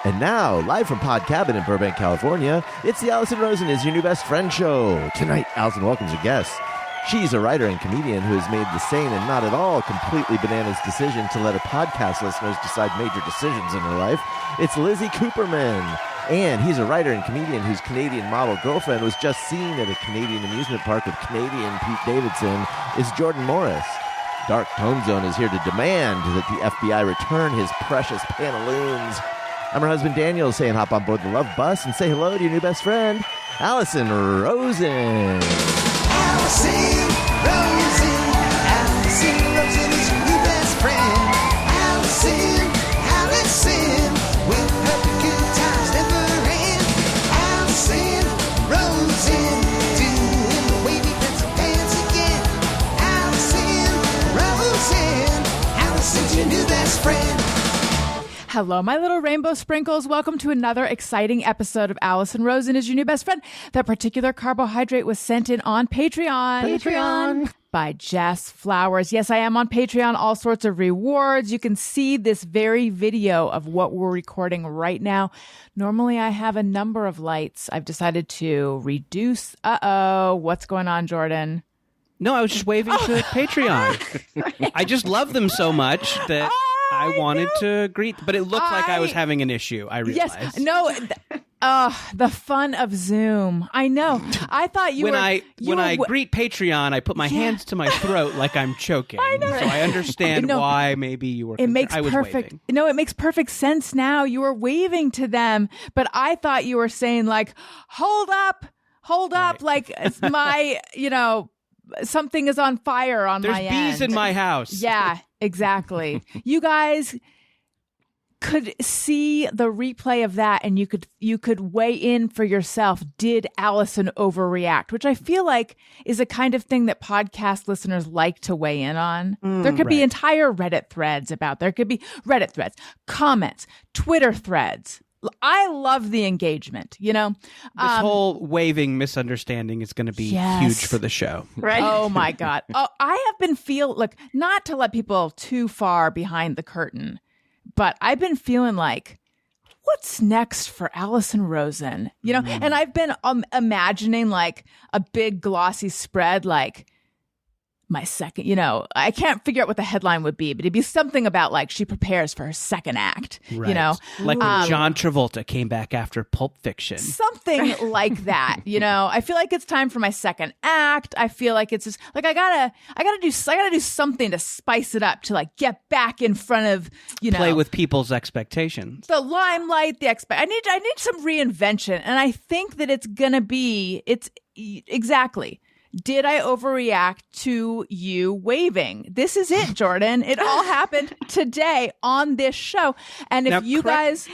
And now, live from Pod Cabin in Burbank, California, it's the Allison Rosen is Your New Best Friend show. Tonight, Allison welcomes her guest. She's a writer and comedian who has made the sane and not at all completely bananas decision to let her podcast listeners decide major decisions in her life. It's Lizzy Cooperman. And he's a writer and comedian whose Canadian model girlfriend was just seen at a Canadian amusement park with Canadian Pete Davidson is Jordan Morris. Dark Tone Zone is here to demand that the FBI return his precious pantaloons. I'm her husband, Daniel, saying hop on board the love bus and say hello to your new best friend, Allison Rosen. Allison Rosen. Allison Rosen is your new best friend. Allison with her good times never end. Allison Rosen, doing the wavy pencil dance again. Allison's your new best friend. Hello, my little rainbow sprinkles. Welcome to another exciting episode of Allison Rosen is Your New Best Friend. That particular carbohydrate was sent in on Patreon. By Jess Flowers. Yes, I am on Patreon. All sorts of rewards. You can see this very video of what we're recording right now. Normally, I have a number of lights. I've decided to reduce. What's going on, Jordan? No, I was just waving to Patreon. I just love them so much that I wanted to greet, but it looked like I was having an issue. I realized. Yes, no. The fun of Zoom. I know. I thought you when were... When I greet Patreon, I put my hands to my throat like I'm choking. I know. So I understand why maybe you were... It makes I was perfect... waving. No, it makes perfect sense now. You were waving to them, but I thought you were saying like, hold up, right. like it's my, something is on fire on my end. There's bees in my house. Yeah, exactly. You guys could see the replay of that and you could weigh in for yourself. Did Allison overreact? Which I feel like is a kind of thing that podcast listeners like to weigh in on. There could be entire Reddit threads about. There could be Reddit threads, comments, Twitter threads. I love the engagement, This whole waving misunderstanding is going to be huge for the show. Right? Oh, my God. I have been not to let people too far behind the curtain, but I've been feeling like, what's next for Allison Rosen? And I've been imagining like a big glossy spread, like my second, I can't figure out what the headline would be, but it'd be something about like she prepares for her second act, Like when John Travolta came back after Pulp Fiction. Something like that, I feel like it's time for my second act. I feel like it's just like I gotta do something to spice it up to like get back in front of, play with people's expectations. The limelight, I need some reinvention. And I think that it's exactly. Did I overreact to you waving? This is it, Jordan. It all happened today on this show. And if now, you guys...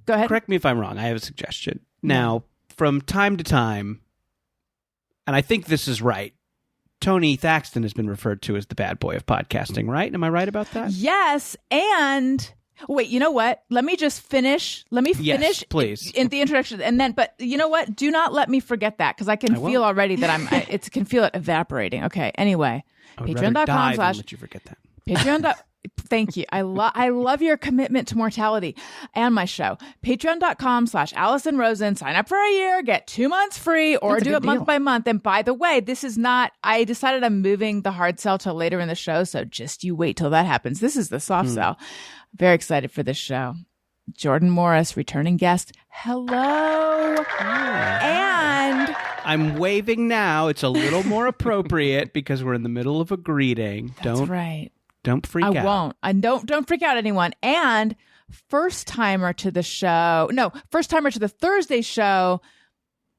Go ahead. Correct me if I'm wrong. I have a suggestion. Now, from time to time, and I think this is right, Tony Thaxton has been referred to as the bad boy of podcasting, right? Am I right about that? Yes, and... Wait, you know what? Let me just finish. Yes, please. In the introduction. And then, but you know what? Do not let me forget that because I can feel already that can feel it evaporating. Okay. Anyway, patreon.com/ let you forget that. Patreon. Thank you. I love your commitment to mortality and my show. Patreon.com/ Allison Rosen. Sign up for a year, get 2 months free, or do it month by month. And by the way, this is not, I decided I'm moving the hard sell till later in the show. So just you wait till that happens. This is the soft sell. Very excited for this show. Jordan Morris, returning guest. Hello. And I'm waving now. It's a little more appropriate because we're in the middle of a greeting. That's right. Don't freak out. I won't. Don't freak out anyone. And first timer to the show. No, first timer to the Thursday show.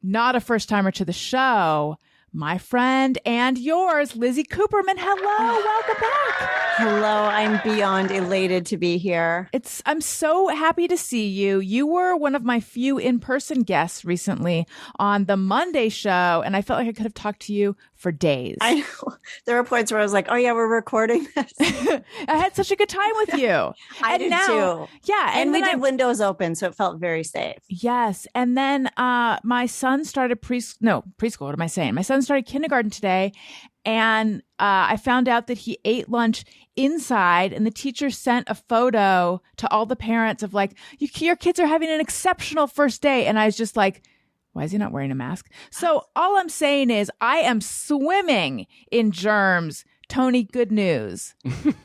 Not a first timer to the show. My friend and yours, Lizzy Cooperman. Hello, welcome back. Hello, I'm beyond elated to be here. I'm so happy to see you. You were one of my few in-person guests recently on the Monday show, and I felt like I could have talked to you for days. I know. There were points where I was like, oh yeah, we're recording this. I had such a good time with you. I did too. Yeah. And we then did windows open, so it felt very safe. Yes. And then my son started preschool. What am I saying? My son started kindergarten today. And I found out that he ate lunch inside, and the teacher sent a photo to all the parents of like, your kids are having an exceptional first day. And I was just like, why is he not wearing a mask? So all I'm saying is I am swimming in germs. Tony, good news.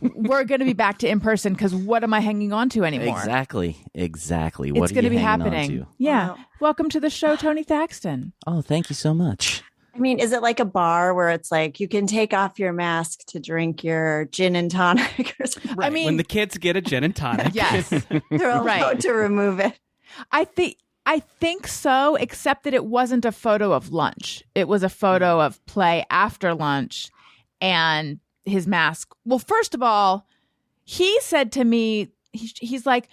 We're going to be back to in person because what am I hanging on to anymore? Exactly. What It's are going to you be hanging on happening. to? Yeah. Wow. Welcome to the show, Tony Thaxton. Oh, thank you so much. I mean, is it like a bar where it's like you can take off your mask to drink your gin and tonic or something? Right. mean- when the kids get a gin and tonic. Yes. They're allowed Right. to remove it. I think so, except that it wasn't a photo of lunch. It was a photo of play after lunch and his mask. Well, first of all, he said to me, he's like,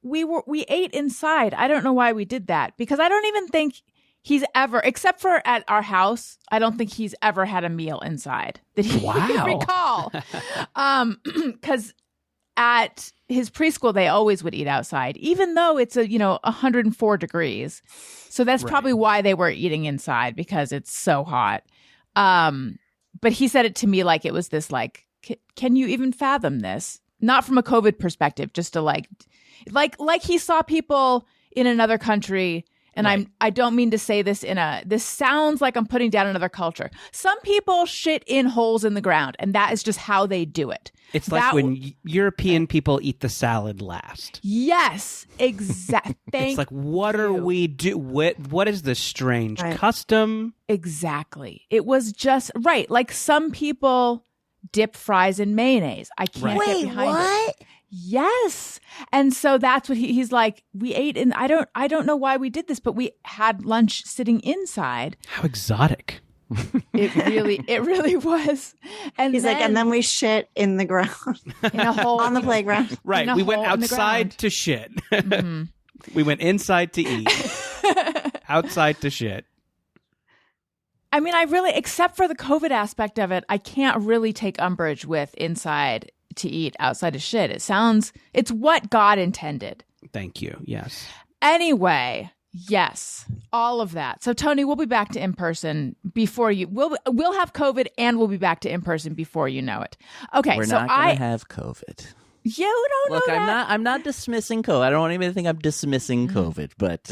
we ate inside. I don't know why we did that because I don't even think he's ever, except for at our house, I don't think he's ever had a meal inside that he can recall. Because at his preschool, they always would eat outside, even though it's 104 degrees. So that's probably why they were eating inside because it's so hot. But he said it to me like it was this like, can you even fathom this? Not from a COVID perspective, just to like he saw people in another country. And I don't mean to say this this sounds like I'm putting down another culture. Some people shit in holes in the ground, and that is just how they do it. It's like when European people eat the salad last. Yes, exactly. It's like, what are we do? What is this strange custom? Exactly. It was just right. Like some people dip fries in mayonnaise. I can't get behind it. Yes. And so that's what he's like, we ate and I don't know why we did this, but we had lunch sitting inside. How exotic. It really was. And He's like, and then we shit in the ground in a hole on the playground. Right. We went outside to shit. Mm-hmm. We went inside to eat. Outside to shit. I mean, I really, except for the COVID aspect of it, I can't really take umbrage with inside to eat, outside to shit. It's what God intended. Thank you. Yes. Anyway, yes, all of that. So Tony, we'll be back to in person before you. We'll have COVID and we'll be back to in person before you know it. Okay, We're so not going to have COVID. You don't Look, know that. I'm not dismissing COVID. I don't want anybody to think I'm dismissing COVID, but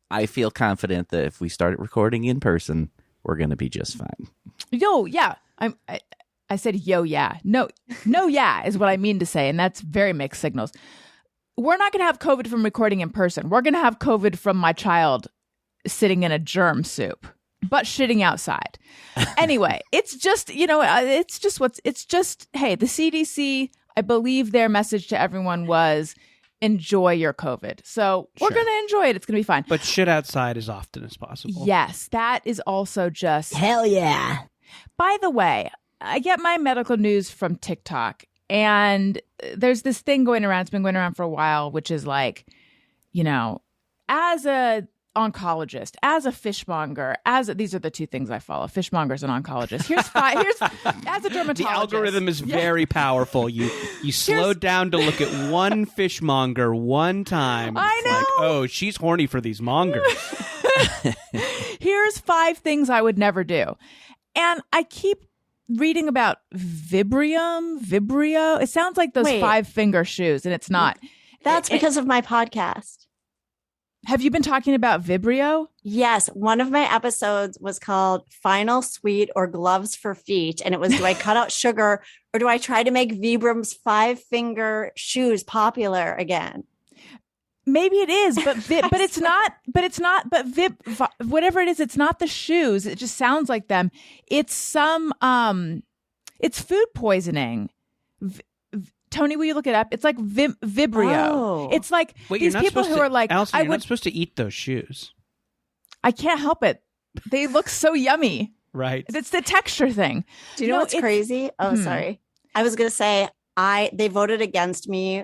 I feel confident that if we start recording in person, we're going to be just fine. Yo, yeah. I said yo, yeah. No, yeah is what I mean to say, and that's very mixed signals. We're not going to have COVID from recording in person. We're going to have COVID from my child sitting in a germ soup, but shitting outside. Anyway, it's just, hey, the CDC, I believe their message to everyone was enjoy your COVID. So we're going to enjoy it. It's going to be fine. But shit outside as often as possible. Yes, that is also just... Hell yeah. By the way, I get my medical news from TikTok, and there's this thing going around. It's been going around for a while, which is like, as a oncologist, as a fishmonger, these are the two things I follow: fishmongers and oncologists. Here's as a dermatologist. The algorithm is very powerful. You slowed down to look at one fishmonger one time. I know. Like, oh, she's horny for these mongers. Here's 5 things I would never do, and I keep reading about Vibrio. It sounds like those 5-finger shoes, and it's not. That's because of my podcast. Have you been talking about Vibrio? Yes. One of my episodes was called Final Sweet or Gloves for Feet. And it was, do I cut out sugar or do I try to make Vibrum's 5-finger shoes popular again? Maybe it is, but it's not. Whatever it is, it's not the shoes. It just sounds like them. It's it's food poisoning. Tony, will you look it up? It's like Vibrio. Oh. It's like these people who are like, Allison, you're not supposed to eat those shoes. I can't help it. They look so yummy. Right. It's the texture thing. Do you know what's crazy? Oh, sorry. I was going to say, they voted against me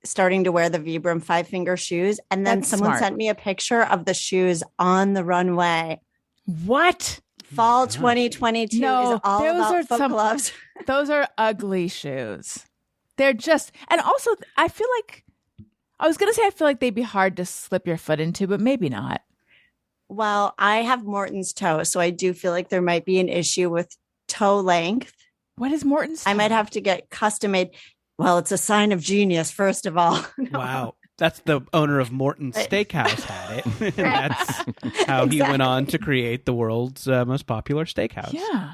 starting to wear the Vibram 5-finger shoes. And then someone sent me a picture of the shoes on the runway. What? Fall 2022 No, is all those about are foot some- gloves. Those are ugly shoes. They're just, and also I feel like, I was going to say I feel like they'd be hard to slip your foot into, but maybe not. Well, I have Morton's toe, so I do feel like there might be an issue with toe length. What is Morton's? I might have to get custom made. Well, it's a sign of genius, first of all. No. Wow. That's the owner of Morton's Steakhouse had it. And that's how he went on to create the world's most popular steakhouse. Yeah.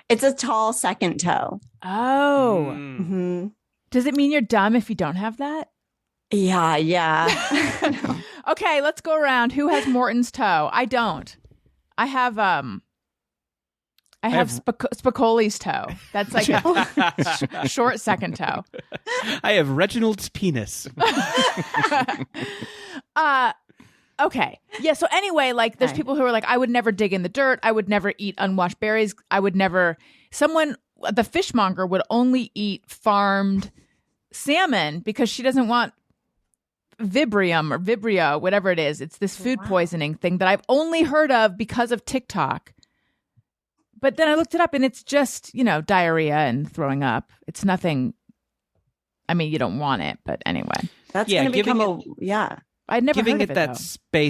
It's a tall second toe. Oh. Mm. hmm Does it mean you're dumb if you don't have that? Yeah. Okay, let's go around. Who has Morton's toe? I don't. I have Spicoli's toe. That's like a short second toe. I have Reginald's penis. Okay. Yeah, so anyway, like there's Right. people who are like, I would never dig in the dirt. I would never eat unwashed berries. I would never the fishmonger would only eat farmed salmon because she doesn't want Vibrium or Vibrio, whatever it is. It's this food poisoning thing that I've only heard of because of TikTok. But then I looked it up and it's just, diarrhea and throwing up. It's nothing. I mean, you don't want it, but anyway. That's Yeah, going to become giving I'd never Giving heard of it that though.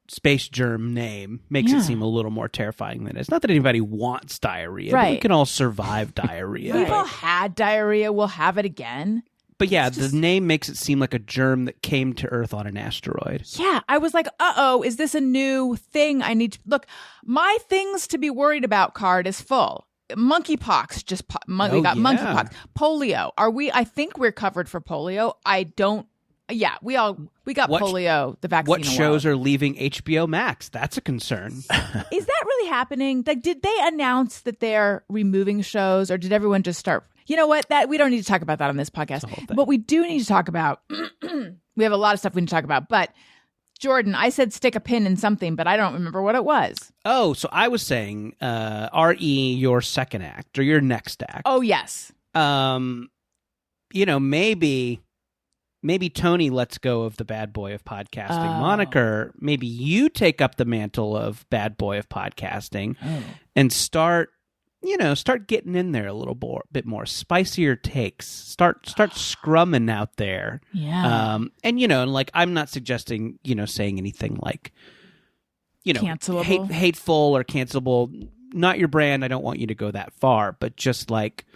space germ name makes it seem a little more terrifying than it is. Not that anybody wants diarrhea, but we Right. can all survive diarrhea. We've all had diarrhea. We'll have it again. But yeah, It's just- the name makes it seem like a germ that came to Earth on an asteroid. Yeah, I was like, uh-oh, is this a new thing I need to... Look, my things to be worried about card is full. Monkeypox, we got monkeypox. Polio. I think we're covered for polio. I don't... Yeah, we got polio, the vaccine. What shows are leaving HBO Max? That's a concern. Is that really happening? Like, did they announce that they're removing shows, or did everyone just start... You know what? That we don't need to talk about that on this podcast. What we do need to talk about, we have a lot of stuff we need to talk about. But Jordan, I said stick a pin in something, but I don't remember what it was. Oh, so I was saying, RE, your second act or your next act. Oh yes. Maybe Tony lets go of the bad boy of podcasting Oh. moniker. Maybe you take up the mantle of bad boy of podcasting and start getting in there a little bit more, spicier takes. Start scrumming out there. Yeah. And like I'm not suggesting, saying anything like, Cancelable? hateful or cancelable. Not your brand. I don't want you to go that far, but just like,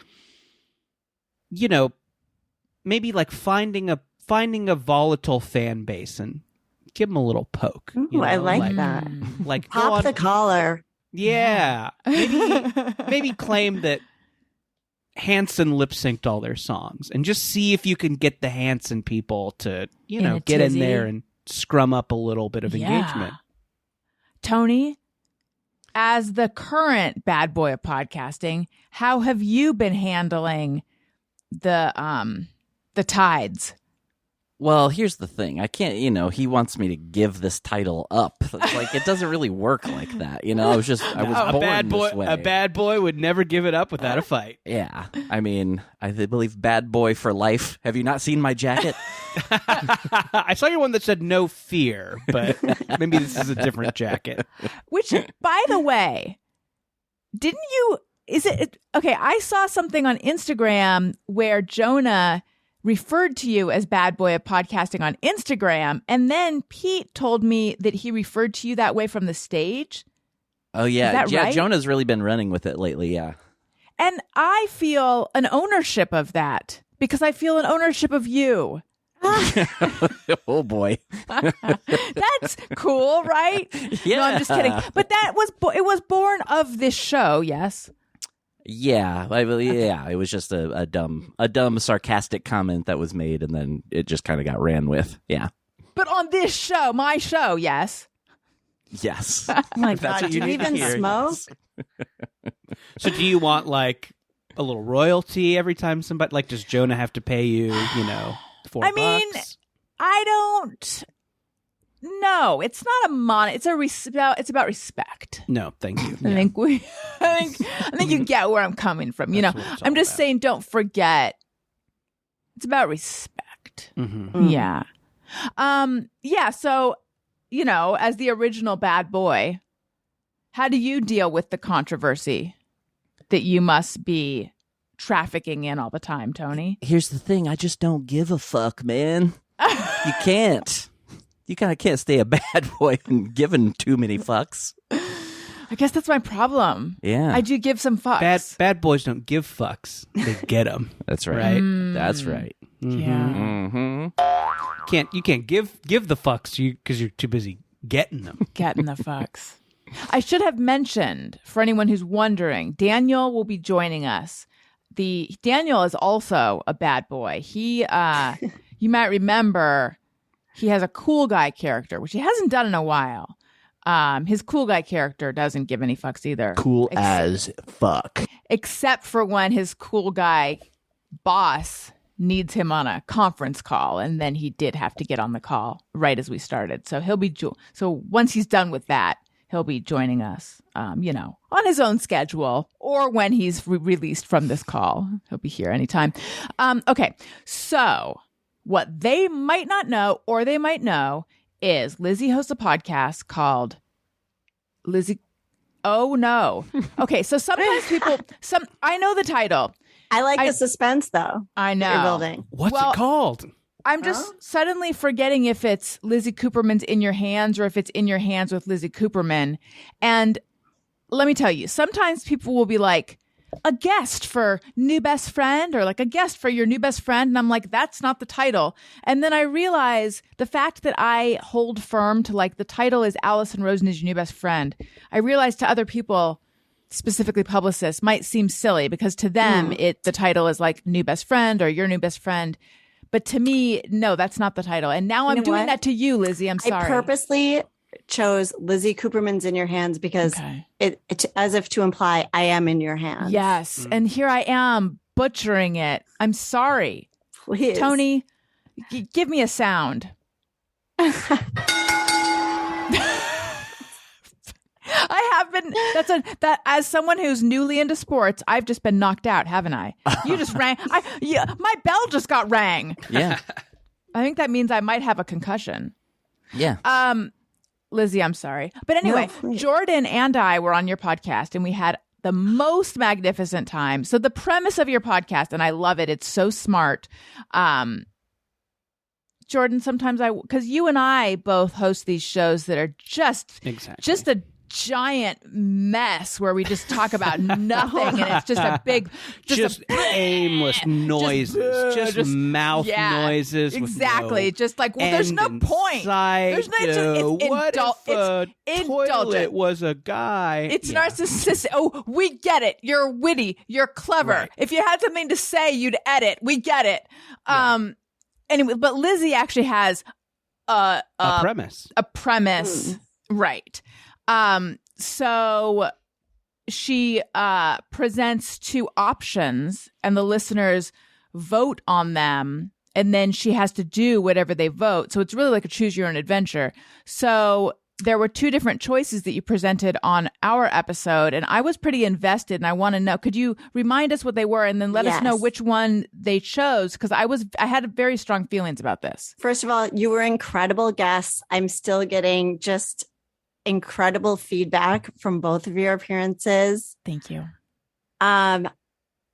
maybe like finding a volatile fan base and give them a little poke. Ooh, I like that. Like go Pop on- the collar. Yeah. Maybe claim that Hanson lip synced all their songs and just see if you can get the Hanson people to, In a get in tizzy. there and scrum up a little bit of Yeah. engagement. Tony, as the current bad boy of podcasting, how have you been handling the tides? Well, here's the thing. I can't, he wants me to give this title up. It's like, it doesn't really work like that. I was born this way. A bad boy would never give it up without a fight. Yeah. I mean, I believe bad boy for life. Have you not seen my jacket? I saw your one that said no fear, but maybe this is a different jacket. Which, by the way, didn't you? Is it okay? I saw something on Instagram where Jonah referred to you as bad boy of podcasting on Instagram, and then Pete told me that he referred to you that way from the stage. Oh, yeah. Is that Yeah, right? Jonah's really been running with it lately, yeah. And I feel an ownership of that because I feel an ownership of you. Oh, boy. That's cool, right? Yeah. No, I'm just kidding. But it was born of this show, yes. Yeah, it was just a dumb sarcastic comment that was made, and then it just kind of got ran with. Yeah. But on this show, my show, yes. Yes. Oh my If that's God. what Do you need to even hear, smoke? yes. So do you want like a little royalty every time somebody, like, does Jonah have to pay you, $4? I mean, I don't. No, it's not a it's about respect. No, thank you. I think you get where I'm coming from. That's what it's all I'm just about. saying, don't forget. It's about respect. Mm-hmm. Yeah. Yeah. So, as the original bad boy, How do you deal with the controversy that you must be trafficking in all the time, Tony? Here's the thing. I just don't give a fuck, man. You can't. You kind of can't stay a bad boy and giving too many fucks. I guess that's my problem. Yeah. I do give some fucks. Bad boys don't give fucks. They get them. That's right. Right? That's right. Yeah. Mm-hmm. You can't give the fucks because you're too busy getting them. Getting the fucks. I should have mentioned, for anyone who's wondering, Daniel will be joining us. Daniel is also a bad boy. He, you might remember, he has a cool guy character, which he hasn't done in a while. His cool guy character doesn't give any fucks either. Cool as fuck. Except for when his cool guy boss needs him on a conference call, and then he did have to get on the call right as we started. So he'll be so once he's done with that, he'll be joining us, on his own schedule, or when he's released from this call. He'll be here anytime. Okay, so what they might not know, or they might know, is Lizzy hosts a podcast called Lizzy. Oh no. Okay, so sometimes I know the title. I like the suspense, though. I know. That you're building. What's it called? I'm just suddenly forgetting if it's Lizzy Cooperman's In Your Hands or if it's In Your Hands with Lizzy Cooperman. And let me tell you, sometimes people will be like, a guest for new best friend, or like a guest for your new best friend. And I'm like, that's not the title. And then I realize the fact that I hold firm to like the title is Allison Rosen is your new best friend. I realize to other people, specifically publicists, might seem silly because to them the title is like new best friend or your new best friend. But to me, no, that's not the title. And now I'm doing that to you, Lizzy. I'm sorry. I purposely chose Lizzy Cooperman's In Your Hands because it's as if to imply I am in your hands. Yes. And here I am butchering it. I'm sorry. Please. Tony, give me a sound. I have been, that as someone who's newly into sports, I've just been knocked out, haven't I? You just rang. My bell just got rang. Yeah. I think that means I might have a concussion. Yeah. Lizzy, I'm sorry. But anyway, Jordan and I were on your podcast and we had the most magnificent time. So the premise of your podcast, and I love it, it's so smart. Jordan, sometimes because you and I both host these shows that are just a giant mess where we just talk about nothing and it's just a big just aimless noises, just mouth noises, exactly, with no just like, well, there's no point. There's no, what if a toilet was a guy? It's narcissistic. Oh, we get it. You're witty, you're clever. Right. If you had something to say, you'd edit. We get it. Anyway, but Lizzy actually has a premise. Right. So she presents two options and the listeners vote on them, and then she has to do whatever they vote. So it's really like a choose your own adventure. So there were two different choices that you presented on our episode, and I was pretty invested, and I want to know, could you remind us what they were and then let us know which one they chose? Because I had very strong feelings about this. First of all, you were incredible guests. I'm still getting just incredible feedback from both of your appearances. Thank you.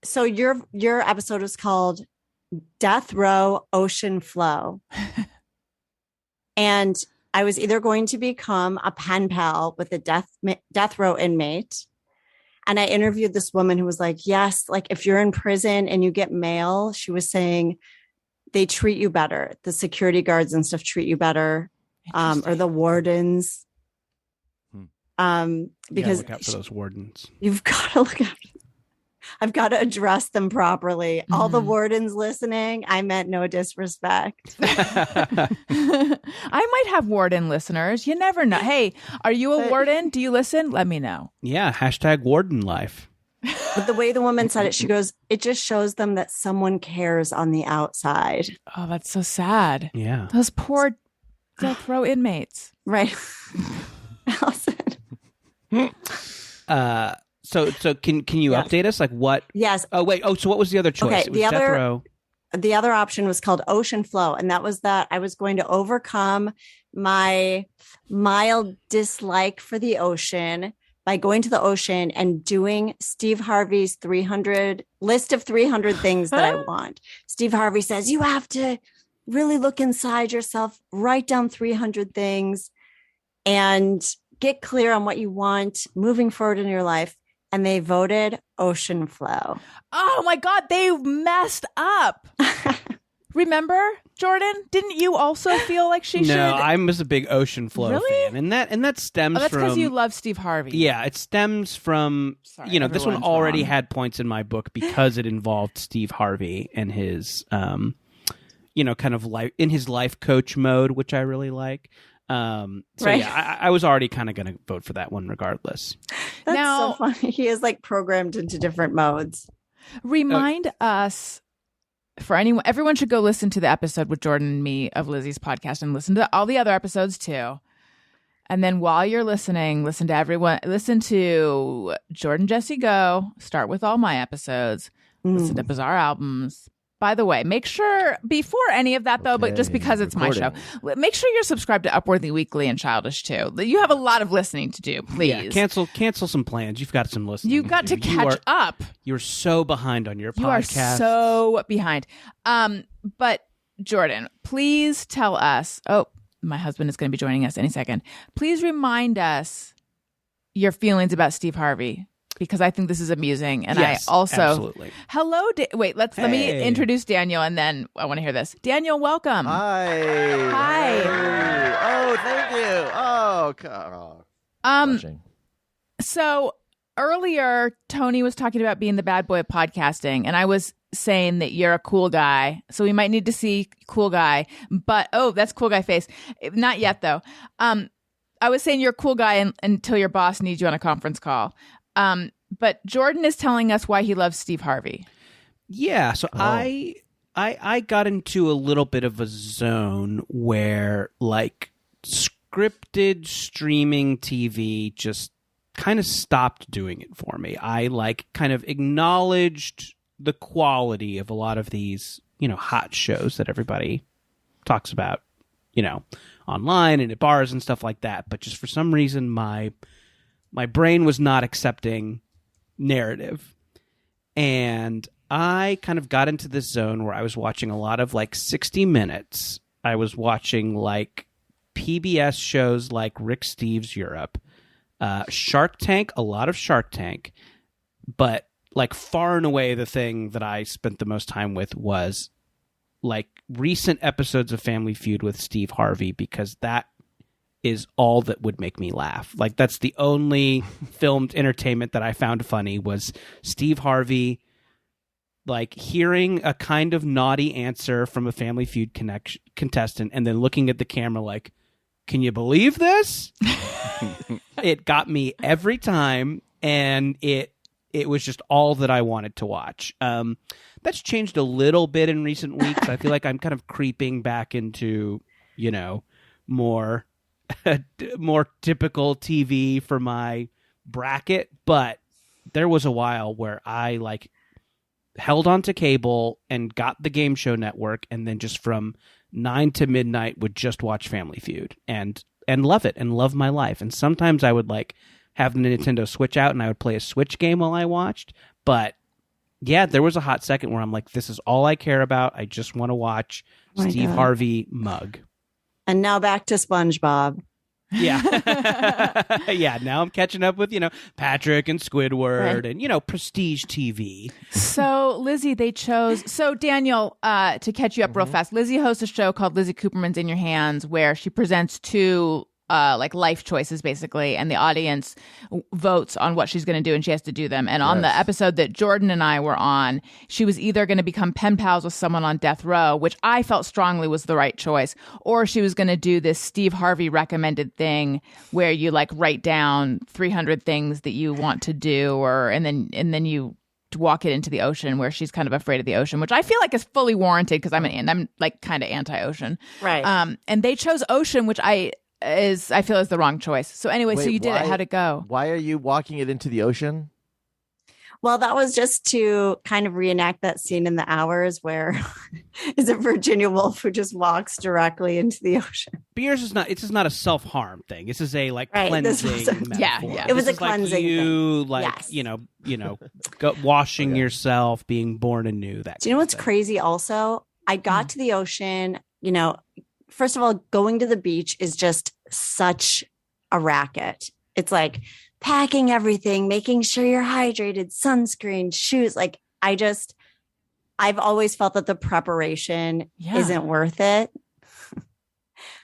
So your episode was called Death Row Ocean Flow. And I was either going to become a pen pal with a death row inmate. And I interviewed this woman who was like, yes, like if you're in prison and you get mail, she was saying they treat you better. The security guards and stuff treat you better, or the wardens. Because look out for those wardens. You've got to look out. I've got to address them properly. All the wardens listening, I meant no disrespect. I might have warden listeners. You never know. Hey, are you a warden? Do you listen? Let me know. Yeah. #warden life. But the way the woman said it, she goes, it just shows them that someone cares on the outside. Oh, that's so sad. Yeah. Those poor death row inmates. Right. Allison. So can you update us? Like what? Yes. Oh, wait. Oh, so what was the other choice? Okay, It was death row. The other option was called Ocean Flow. And that was that I was going to overcome my mild dislike for the ocean by going to the ocean and doing Steve Harvey's list of 300 things that I want. Steve Harvey says, you have to really look inside yourself, write down 300 things and get clear on what you want moving forward in your life. And they voted ocean flow. Oh my God, they messed up. Remember, Jordan? Didn't you also feel like she should? No, I was a big ocean flow fan, and that stems that's from. That's because you love Steve Harvey. Yeah, it stems from. Sorry, this one already wrong. had points in my book because it involved Steve Harvey and his, kind of life in his life coach mode, which I really like. Right. Yeah, I was already kind of going to vote for that one regardless. That's Now- so funny. He is like programmed into different modes. Remind us, for anyone, everyone should go listen to the episode with Jordan and me of Lizzy's podcast and listen to all the other episodes too. And then while you're listening, listen to Jordan Jesse Go, start with all my episodes, listen to Bizarre Albums. By the way, make sure before any of that, though, but just because it's my show, make sure you're subscribed to Upworthy Weekly and Childish too. You have a lot of listening to do. Please, Yeah, cancel some plans. You've got some listening. You've got to catch up. You're so behind on your You are podcast. so behind. But Jordan, please tell us. Oh, my husband is going to be joining us any second. Please remind us your feelings about Steve Harvey, because I think this is amusing, and Yes, I also absolutely. Hello. Wait, let me Hey. introduce Daniel, and then I want to hear this. Daniel, welcome. Hi. Hi. Hey. Oh, thank you. Oh, God. Blushing. So earlier, Tony was talking about being the bad boy of podcasting, and I was saying that you're a cool guy. So we might need to see cool guy. But that's cool guy face. Not yet, though. I was saying you're a cool guy until your boss needs you on a conference call. But Jordan is telling us why he loves Steve Harvey. Yeah, so I got into a little bit of a zone where like scripted streaming TV just kind of stopped doing it for me. I like kind of acknowledged the quality of a lot of these, hot shows that everybody talks about, online and at bars and stuff like that. But just for some reason, my brain was not accepting narrative. And I kind of got into this zone where I was watching a lot of like 60 Minutes. I was watching like PBS shows like Rick Steves Europe, Shark Tank, a lot of Shark Tank. But like far and away the thing that I spent the most time with was like recent episodes of Family Feud with Steve Harvey, because that is all that would make me laugh. Like that's the only filmed entertainment that I found funny was Steve Harvey like hearing a kind of naughty answer from a Family Feud contestant and then looking at the camera like, can you believe this? It got me every time, and it was just all that I wanted to watch. That's changed a little bit in recent weeks. I feel like I'm kind of creeping back into, more typical TV for my bracket. But there was a while where I like held onto cable and got the Game Show Network, and then just from 9 to midnight would just watch Family Feud and love it and love my life. And sometimes I would like have the Nintendo Switch out and I would play a Switch game while I watched. But yeah, there was a hot second where I'm like, this is all I care about. I just want to watch Steve Harvey mug. And now back to SpongeBob. Yeah. Yeah, now I'm catching up with, Patrick and Squidward and, prestige TV. So, Lizzy, Daniel, to catch you up real fast, Lizzy hosts a show called Lizzy Cooperman's In Your Hands, where she presents two like life choices basically, and the audience votes on what she's going to do, and she has to do them. And on the episode that Jordan and I were on, she was either going to become pen pals with someone on death row, which I felt strongly was the right choice, or she was going to do this Steve Harvey recommended thing where you like write down 300 things that you want to do, and then you walk it into the ocean, where she's kind of afraid of the ocean, which I feel like is fully warranted because I'm like kind of anti-ocean. Right. And they chose ocean, which I feel is the wrong choice. So anyway, so you did it. How'd it go? Why are you walking it into the ocean? Well, that was just to kind of reenact that scene in The Hours where is it Virginia Woolf who just walks directly into the ocean? But yours is not. It's just not a self-harm thing. This is a like Right, this cleansing. was metaphor. yeah. It was This a is like cleansing you, thing. like Yes. washing yourself, being born anew. That. Do you know kind what's of thing. crazy also? I got to the ocean, first of all, going to the beach is just such a racket. It's like packing everything, making sure you're hydrated, sunscreen, shoes. Like I've always felt that the preparation isn't worth it.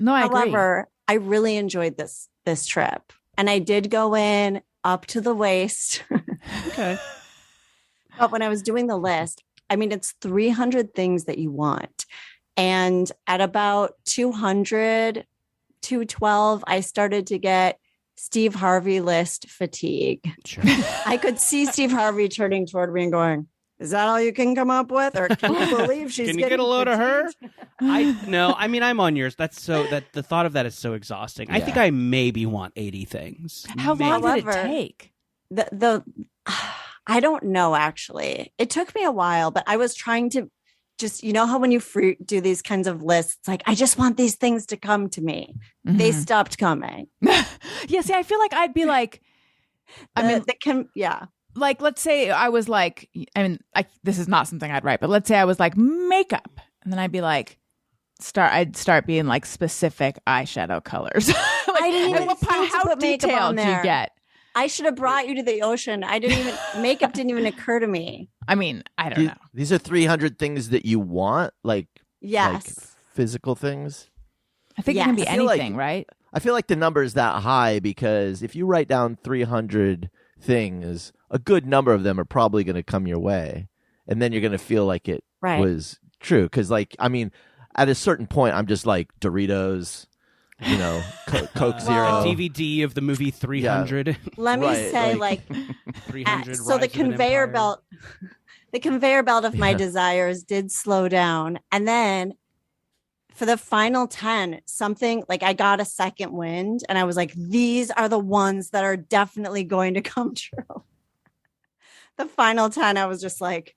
No, I agree. However, I really enjoyed this trip. And I did go in up to the waist. Okay. But when I was doing the list, I mean, it's 300 things that you want. And at about 200, 212, I started to get Steve Harvey list fatigue. Sure. I could see Steve Harvey turning toward me and going, is that all you can come up with? Or can you believe she's Can you get getting a load of her? fatigued? I mean, I'm on yours. That's the thought of that is so exhausting. I think I maybe want 80 things. How long did it However, take? I don't know, actually. It took me a while, but I was trying to just, how when you do these kinds of lists, like, I just want these things to come to me. They Mhm. stopped coming. Yeah, see, I feel like I'd be like, like, let's say I was like, this is not something I'd write, but let's say I was like makeup. And then I'd be like, I'd start being like specific eyeshadow colors. Like, I didn't even think to how put makeup on detailed do you there. get? I should have brought you to the ocean. Makeup didn't even occur to me. I mean, I don't know. These are 300 things that you want, like Yes. physical things. I think it can be Yes. I feel like- anything, right? I feel like the number is that high because if you write down 300 things, a good number of them are probably going to come your way, and then you're going to feel like it Right. was true. Because, at a certain point, I'm just like Doritos, Coke Zero. A DVD of the movie 300. Let me Right, say, 300. so the Rise of an conveyor Empire. belt, of my desires did slow down. And then for the final 10, something like I got a second wind and I was like, these are the ones that are definitely going to come true. The final 10, I was just like,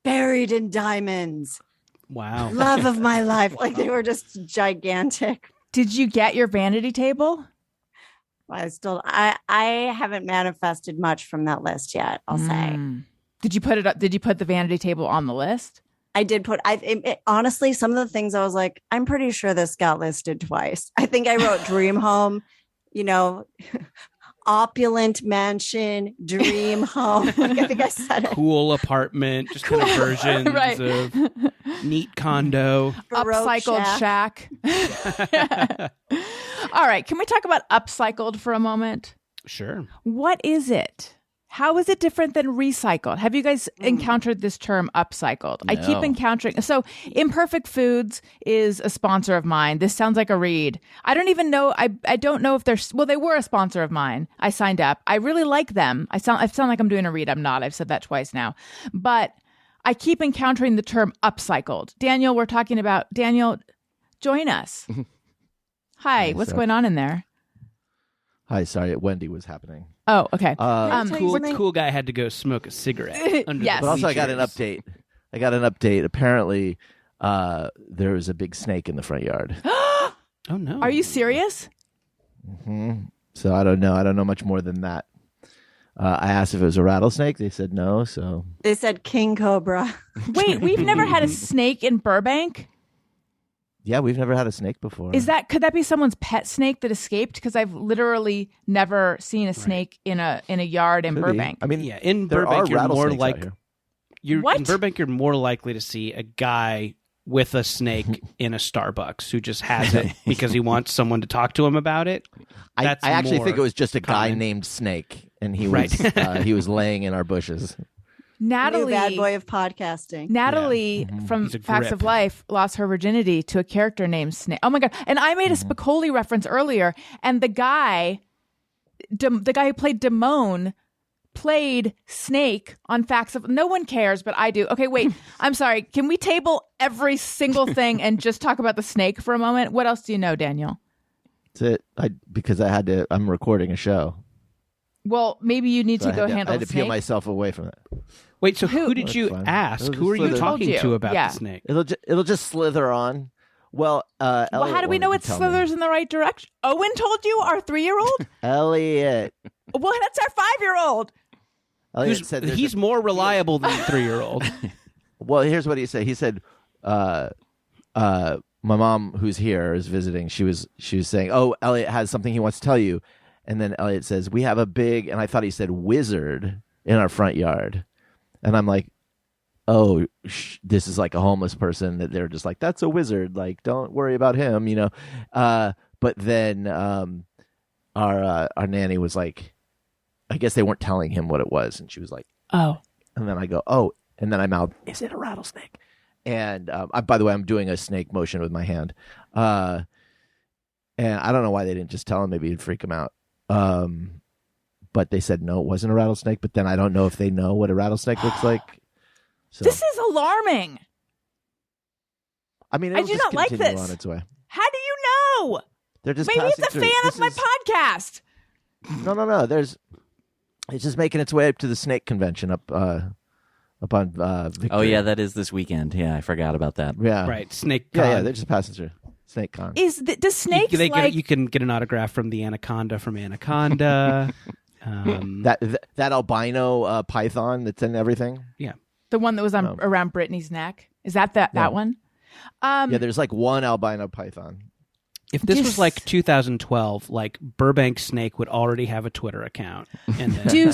buried in diamonds, Wow. love of my life. Like they were just gigantic. Did you get your vanity table? I haven't manifested much from that list yet, I'll say. Did you put it up? Did you put the vanity table on the list? I did put, honestly, some of the things I was like, I'm pretty sure this got listed twice. I think I wrote dream home, opulent mansion, dream home. Like, I think I said it. Cool apartment, just kind of versions Right. of neat condo. Baroque Upcycled shack. All right. Can we talk about upcycled for a moment? Sure. What is it? How is it different than recycled? Have you guys encountered this term upcycled? I keep No. encountering. So Imperfect Foods is a sponsor of mine. This sounds like a read. I don't even know. I don't know if they were a sponsor of mine. I signed up. I really like them. I sound like I'm doing a read. I'm not. I've said that twice now. But I keep encountering the term upcycled. Daniel, we're talking about. Daniel, join us. Hi, what's sorry. going on in there? Hi, sorry, Wendy was happening. Oh, okay. Cool guy had to go smoke a cigarette. Under Yes. But also, I got an bleachers. update. Apparently, there was a big snake in the front yard. Oh no. Are you serious? So I don't know. I don't know much more than that. I asked if it was a rattlesnake. They said no. So They said king cobra. Wait, we've never had a snake in Burbank. yeah, we've never had a snake before. Could that be someone's pet snake that escaped? Because I've literally never seen a snake in a yard in Could be. Burbank. I mean, Yeah, in there Burbank are you're more rattlesnakes like out here. What? in Burbank you're more likely to see a guy with a snake in a Starbucks who just has it because he wants someone to talk to him about it. I That's actually more think it was just a guy common. named Snake, and he Right. was he was laying in our bushes. New Natalie, bad boy of podcasting. Natalie from He's a Facts grip. of Life lost her virginity to a character named Snake. Oh my god! And I made a Spicoli reference earlier, and the guy who played Damone played Snake on Facts of. No one cares, but I do. Okay, wait. I'm sorry. Can we table every single thing and just talk about the snake for a moment? What else do you know, Daniel? That's it. Because I had to. I'm recording a show. Well, maybe you need So to go handle I had the to peel snake. myself away from it. Wait, so Who? who did you That's fine. ask? It'll Who are just you slither. talking Told you. to about Yeah. the snake? It'll just slither on. Well, Well, Elliot how do we know wanted it to tell me. slithers in the right direction? Owen told you, our 3-year-old? Elliot. Well, that's our 5-year-old. Elliot said there's He's more reliable than the 3-year-old. Well, here's what he said. He said, my mom, who's here, is visiting. She was saying, "Oh, Elliot has something he wants to tell you," and then Elliot says, "We have a big," and I thought he said wizard in our front yard, and I'm like, "Oh, this is like a homeless person that they're just like, that's a wizard. Like, don't worry about him, you know." But then our nanny was like, I guess they weren't telling him what it was, and she was like, Oh. and then I go, "Oh," and then I mouth, "Is it a rattlesnake?" And by the way, I'm doing a snake motion with my hand. And I don't know why they didn't just tell him. Maybe it'd freak him out. But they said, no, it wasn't a rattlesnake. But then I don't know if they know what a rattlesnake looks like. So, This is alarming. I mean, I it'll do just not like continue this. on its way. How do you know? They're just Maybe it's passing a through. fan This of my is- podcast. No. It's just making its way up to the snake convention up on Victory. Oh yeah, that is this weekend. Yeah, I forgot about that. Yeah. Right, snake. Yeah, con. they're just passing through. Snake con. Does snakes You can get an autograph from the anaconda from Anaconda. That albino python that's in everything. the one that was on around Brittany's neck? Is that one? Yeah, there's like one albino python. If this Just- was like 2012, like Burbank Snake would already have a Twitter account, and then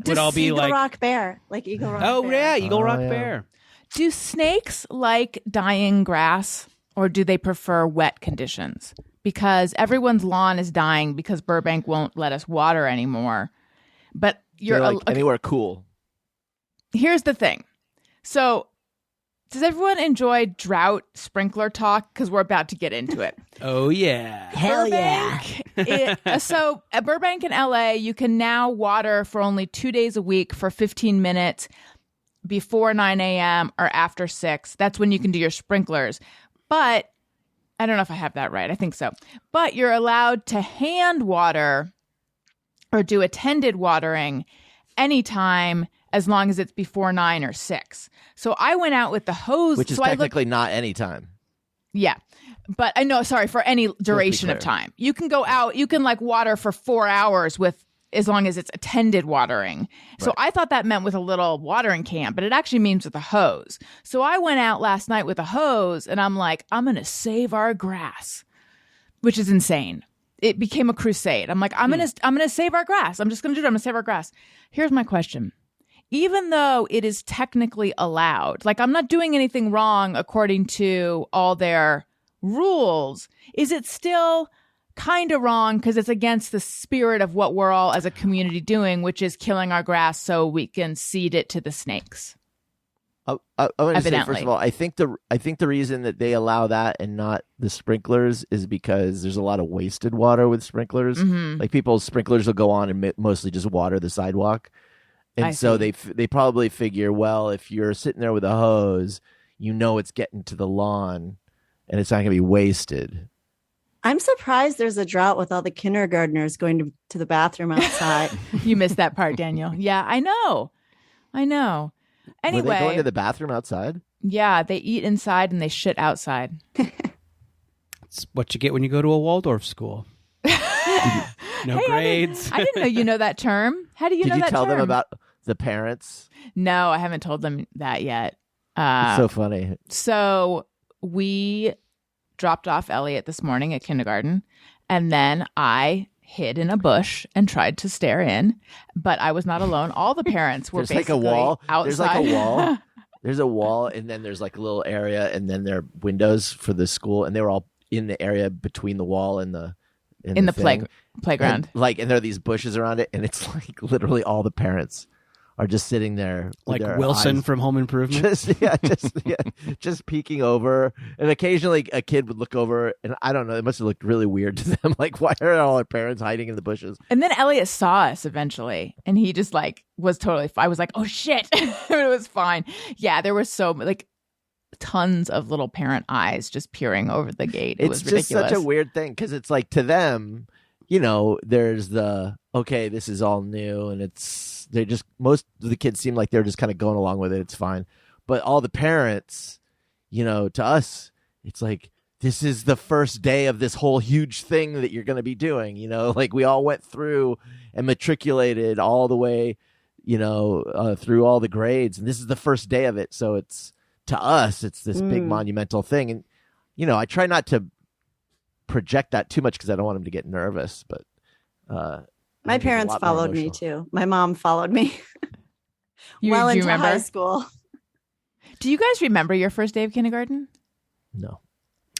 would all be Eagle like, Rock Bear, like Eagle Rock "Oh Bear. yeah, Eagle Rock yeah. Bear." Do snakes like dying grass, or do they prefer wet conditions? Because everyone's lawn is dying because Burbank won't let us water anymore. But They're like anywhere cool. here's the thing. So, does everyone enjoy drought sprinkler talk? Because we're about to get into it. Oh yeah, So at Burbank in LA, you can now water for only 2 days a week for 15 minutes before 9 a.m. or after 6. That's when you can do your sprinklers. But I don't know if I have that right. I think so. But you're allowed to hand water or do attended watering anytime as long as it's before 9 or 6. So I went out with the hose. Which is so technically not any time. Yeah. But I know, sorry, for any duration of clear. time. You can go out, you can like water for 4 hours with as long as it's attended watering. So I thought that meant with a little watering can, but it actually means with a hose. So I went out last night with a hose and I'm like, I'm going to save our grass, which is insane. It became a crusade. I'm like, I'm going to save our grass. I'm just going to do it. I'm going to save our grass. Here's my question. Even though it is technically allowed, like I'm not doing anything wrong according to all their rules, is it still kind of wrong because it's against the spirit of what we're all as a community doing, which is killing our grass so we can seed it to the snakes? I want to say, Evidently. first of all, I think the reason that they allow that and not the sprinklers is because there's a lot of wasted water with sprinklers. Mm-hmm. Like people's sprinklers will go on and mostly just water the sidewalk, and I so see. they probably figure, well, if you're sitting there with a hose, you know it's getting to the lawn, and it's not going to be wasted. I'm surprised there's a drought with all the kindergartners going to the bathroom outside. You missed that part, Daniel. Yeah, I know. Were they going Anyway, to the bathroom outside? yeah, they eat inside and they shit outside. it's what you get when you go to a Waldorf school. No grades. I didn't know you know that term. How do you Did know you that tell term? them about the parents? No, I haven't told them that yet. It's so funny. So we dropped off Elliot this morning at kindergarten, and then I hid in a bush and tried to stare in, but I was not alone. All the parents were There's like basically a wall. outside. There's like a wall. There's a wall, and then there's like a little area, and then there are windows for the school, and they were all in the area between the wall and the in the thing. playground. And there are these bushes around it, and it's like literally all the parents are just sitting there, with Like their Wilson eyes from Home Improvement. just peeking over, and occasionally a kid would look over, and I don't know, it must have looked really weird to them. Like, why are all our parents hiding in the bushes? And then Elliot saw us eventually, and he just like was totally. I was like, "Oh shit!" It was fine. Yeah, there were so like tons of little parent eyes just peering over the gate. It It's was just ridiculous. such a weird thing because it's like to them, there's okay, this is all new, and most of the kids seem like they're just kind of going along with it. It's fine. But all the parents, to us, it's like, this is the first day of this whole huge thing that you're going to be doing. Like we all went through and matriculated all the way, through all the grades. And this is the first day of it. So to us, it's this big monumental thing. And, I try not to project that too much because I don't want them to get nervous. But my parents followed me too. My mom followed me into high school. Do you guys remember your first day of kindergarten? No.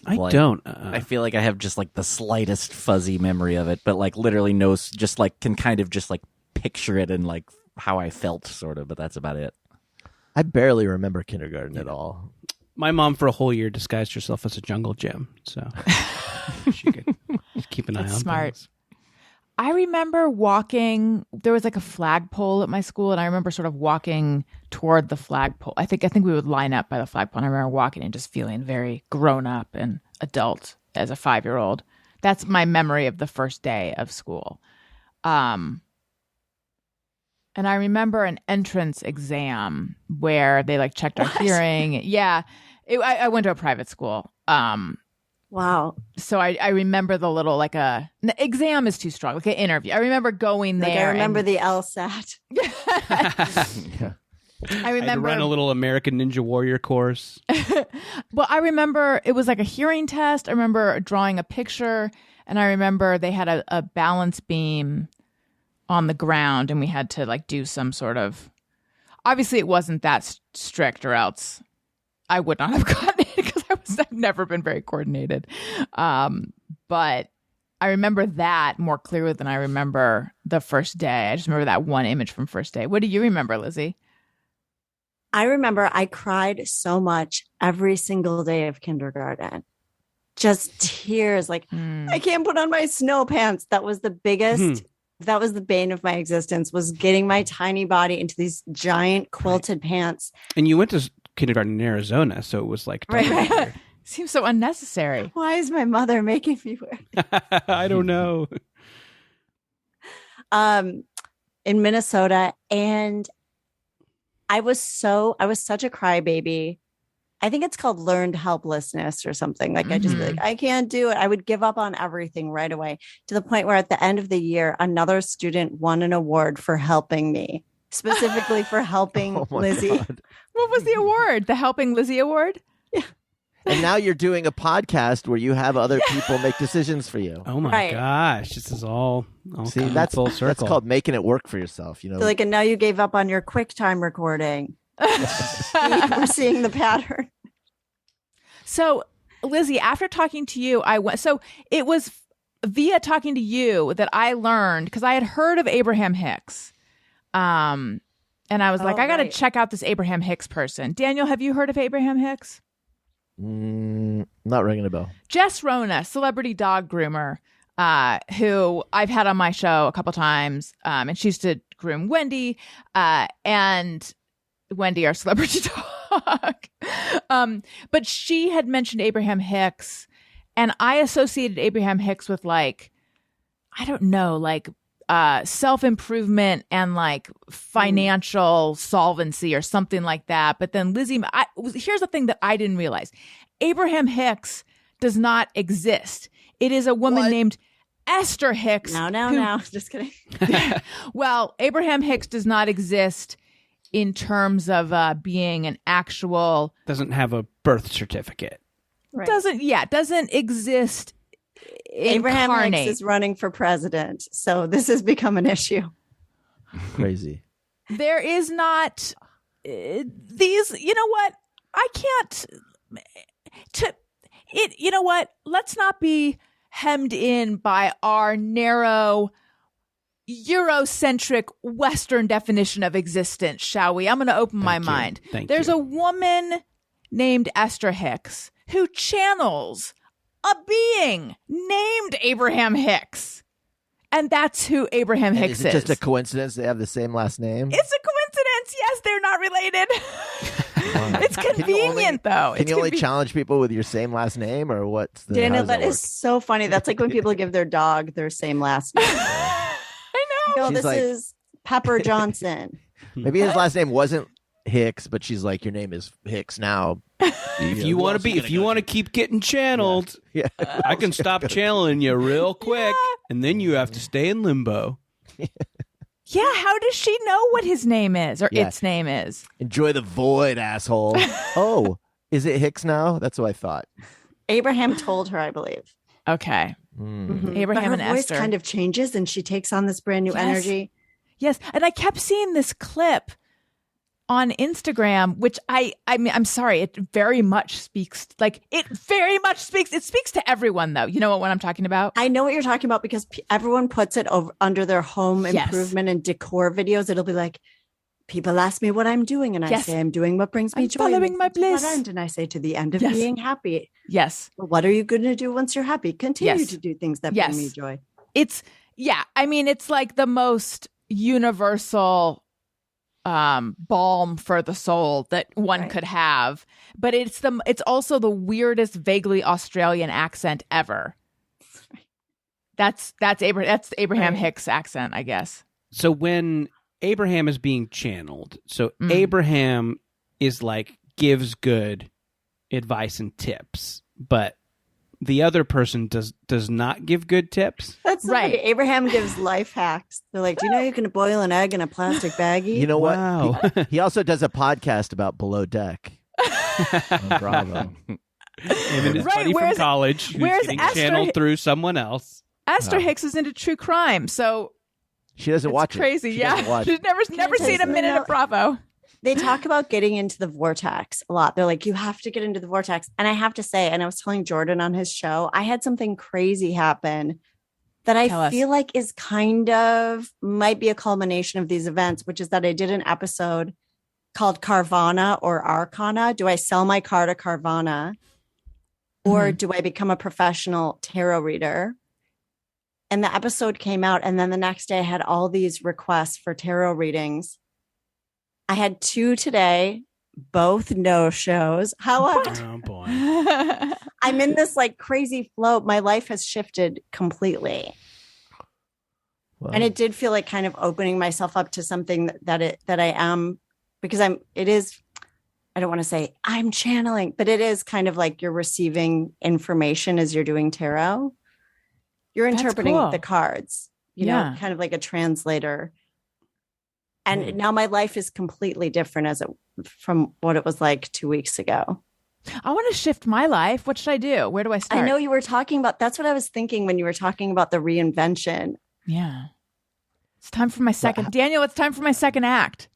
I don't. I feel like I have just like the slightest fuzzy memory of it, but like literally just like can kind of just like picture it and like how I felt sort of, but that's about it. I barely remember kindergarten at all. My mom for a whole year disguised herself as a jungle gym, so she could keep an eye on smart. things. I remember walking. There was like a flagpole at my school, and I remember sort of walking toward the flagpole. I think we would line up by the flagpole. And I remember walking and just feeling very grown up and adult as a 5-year-old. That's my memory of the first day of school. And I remember an entrance exam where they like checked our hearing. Yeah, I went to a private school. Wow. So I remember the little like exam is too strong, like an interview. I remember going there. I remember the LSAT. I remember run a little American Ninja Warrior course. Well, I remember it was like a hearing test. I remember drawing a picture, and I remember they had a balance beam on the ground, and we had to like do some sort of. Obviously, it wasn't that strict, or else I would not have gotten it because I've never been very coordinated. But I remember that more clearly than I remember the first day. I just remember that one image from first day. What do you remember, Lizzie? I remember I cried so much every single day of kindergarten. Just tears. Like, I can't put on my snow pants. That was the biggest. That was the bane of my existence, was getting my tiny body into these giant quilted pants. And you went to kindergarten in Arizona, so it was like Right. Seems so unnecessary. Why is my mother making me wear? I don't know. In Minnesota, and I was such a crybaby. I think it's called learned helplessness or something. Like I just be like, I can't do it. I would give up on everything right away, to the point where at the end of the year, another student won an award for helping me, specifically for helping Lizzie. God. What was the award? The Helping Lizzie Award? Yeah. And now you're doing a podcast where you have other people make decisions for you. Oh my Right. gosh, this is all See, coming that's full circle. That's called making it work for yourself. So like, and now you gave up on your QuickTime recording. We're seeing the pattern. So, Lizzie, after talking to you, so it was via talking to you that I learned, because I had heard of Abraham Hicks. And I was like, I got to check out this Abraham Hicks person. Daniel, have you heard of Abraham Hicks? Not ringing a bell. Jess Rona, celebrity dog groomer, who I've had on my show a couple times. And she used to groom Wendy, and Wendy, our celebrity dog. But she had mentioned Abraham Hicks, and I associated Abraham Hicks with like, I don't know, like self-improvement and like financial solvency or something like that. But then Lizzie, here's the thing that I didn't realize. Abraham Hicks does not exist. It is a woman named Esther Hicks. No. Just kidding. Well, Abraham Hicks does not exist in terms of being an actual. Doesn't have a birth certificate. Right. Doesn't exist. Abraham incarnate. Hicks is running for president, so this has become an issue. Crazy. There is not these. You know what? I can't. You know what? Let's not be hemmed in by our narrow, Eurocentric Western definition of existence, shall we? I'm going to open my mind. There's a woman named Esther Hicks who channels a being named Abraham Hicks. And that's who Abraham Hicks is. Is it just a coincidence they have the same last name? It's a coincidence. Yes, they're not related. It's convenient, though. Can you only challenge people with your same last name, or what's the? Daniel, how does that work? is so funny. That's like when people give their dog their same last name. I know. No, She's this like- is Pepper Johnson. Maybe his last name wasn't Hicks, but she's like, your name is Hicks now. If you want to keep getting channeled, Yeah. I can stop channeling you real quick, and then you have to stay in limbo. Yeah, how does she know what his name is or Yeah. its name is? Enjoy the void, asshole. Oh, is it Hicks now? That's what I thought. Abraham told her, I believe. Okay. Mhm. Abraham but and her voice Esther. kind of changes, and she takes on this brand new Yes. energy. Yes, and I kept seeing this clip on Instagram, which I mean, I'm sorry, it very much speaks it speaks to everyone, though. You know what I'm talking about? I know what you're talking about because everyone puts it over under their home Yes. improvement and decor videos. It'll be like, people ask me what I'm doing, and I Yes. say I'm doing what brings me I'm joy. and following makes my me to what bliss. end. And I say to the end of Yes. being happy. Yes. Well, what are you going to do once you're happy? Continue Yes. to do things that Yes. bring me joy. I mean, it's like the most universal balm for the soul that one Right. could have, but it's also the weirdest vaguely Australian accent ever. That's Abraham Right. Hicks accent, I guess. So when Abraham is being channeled, so Mm. Abraham is like gives good advice and tips, but the other person does not give good tips. That's so Right. funny. Abraham gives life hacks. They're like, do you know you can boil an egg in a plastic baggie? You know what? Wow. He also does a podcast about Below Deck. on Bravo. Him and his Right, buddy from where's- college who's where's getting Esther- channeled through someone else. Esther Oh. Hicks is into true crime, so She doesn't it's watch crazy. it. She Yeah, doesn't watch she's it. never I seen a just- minute no. of Bravo. They talk about getting into the vortex a lot. They're like, you have to get into the vortex. And I have to say, and I was telling Jordan on his show, I had something crazy happen that Tell I us. feel like is kind of might be a culmination of these events, which is that I did an episode called Carvana or Arcana. Do I sell my car to Carvana or do I become a professional tarot reader? And the episode came out. And then the next day I had all these requests for tarot readings. I had 2 today, both no shows. However, Oh boy. I'm in this like crazy flow. My life has shifted completely. Well, And it did feel like kind of opening myself up to something that I am, because I don't want to say I'm channeling, but it is kind of like you're receiving information as you're doing tarot. You're That's interpreting cool. the cards, you Yeah. know, kind of like a translator. And now my life is completely different from what it was like 2 weeks ago. I want to shift my life. What should I do? Where do I start? I know you were talking about, that's what I was thinking when you were talking about the reinvention. Yeah. It's time for my second. Daniel, it's time for my second act.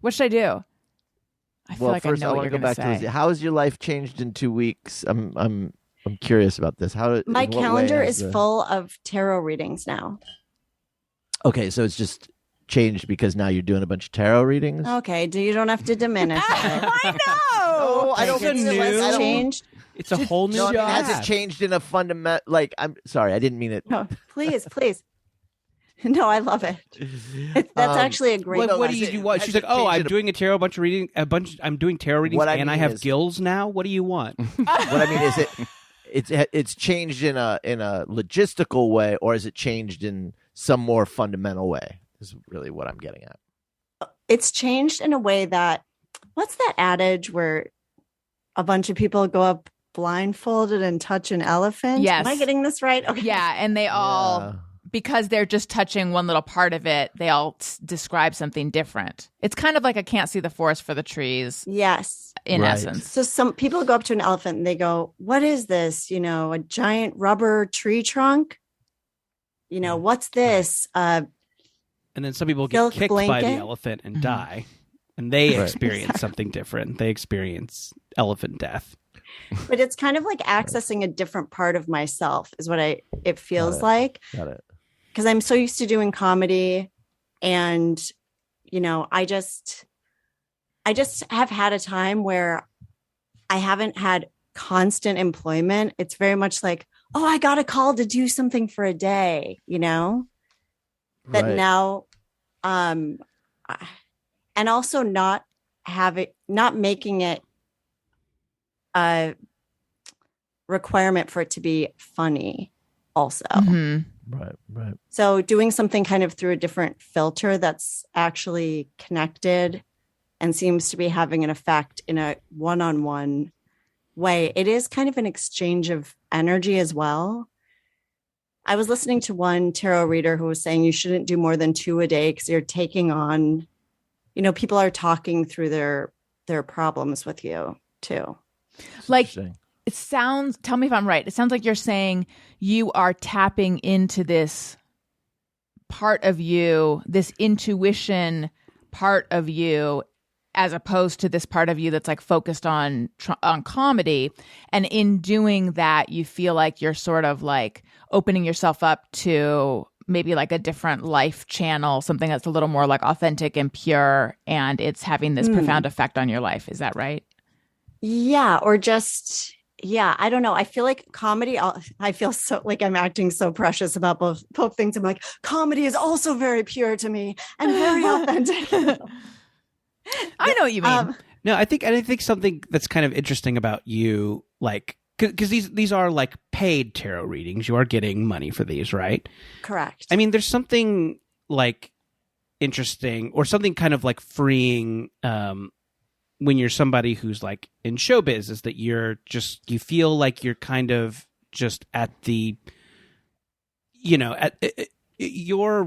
What should I do? I feel well, like first I know I what want to you're go going back to to say. this. How has your life changed in 2 weeks? I'm curious about this. My in what way calendar has is the- full of tarot readings now. Okay, so it's just changed because now you're doing a bunch of tarot readings. Okay, you don't have to diminish it. I know. No, I don't It's think new- I don't- changed. It's a whole new No, I mean, has job. it changed in a fundamental? Like, I'm sorry, I didn't mean it. No, please. No, I love it. That's actually a great. What, no, what do has you it- do? What? has She's it like, oh, changed I'm in a- doing a tarot bunch of reading, I'm doing tarot readings, What I and I mean have is- gills now. What do you want? What I mean is it's changed in a logistical way, or is it changed in some more fundamental way? Is really what I'm getting at. It's changed in a way that, what's that adage where a bunch of people go up blindfolded and touch an elephant? Yes. Am I getting this right? Okay. Yeah, and they all, Yeah. because they're just touching one little part of it, they all describe something different. It's kind of like I can't see the forest for the trees Yes. in Right. essence. So some people go up to an elephant and they go, what is this? You know, a giant rubber tree trunk? You know, what's this? And then some people get Silk kicked by the blanket? elephant and die, and they Right. experience something different. They experience elephant death. But it's kind of like accessing a different part of myself is what it feels it. like. Got it. Because I'm so used to doing comedy, and you know, I just have had a time where I haven't had constant employment. It's very much like, oh, I got a call to do something for a day, you know, that Right. now, and also not not making it a requirement for it to be funny also. Right. So doing something kind of through a different filter that's actually connected and seems to be having an effect in a one-on-one way. It is kind of an exchange of energy as well. I was listening to one tarot reader who was saying you shouldn't do more than 2 a day because you're taking on, people are talking through their problems with you too. Like, it sounds, tell me if I'm right. It sounds like you're saying you are tapping into this part of you, this intuition part of you, as opposed to this part of you that's like focused on comedy. And in doing that, you feel like you're sort of like opening yourself up to maybe like a different life channel, something that's a little more like authentic and pure, and it's having this profound effect on your life. Is that right? Yeah. Or just, I don't know. I feel like comedy, I feel so like I'm acting so precious about both things. I'm like, comedy is also very pure to me and very authentic. I know what you mean. No, I think something that's kind of interesting about you, like, because these are like paid tarot readings. You are getting money for these, right? Correct. I mean, there's something like interesting or something kind of like freeing when you're somebody who's like in showbiz, is that you feel like you're kind of just at the, your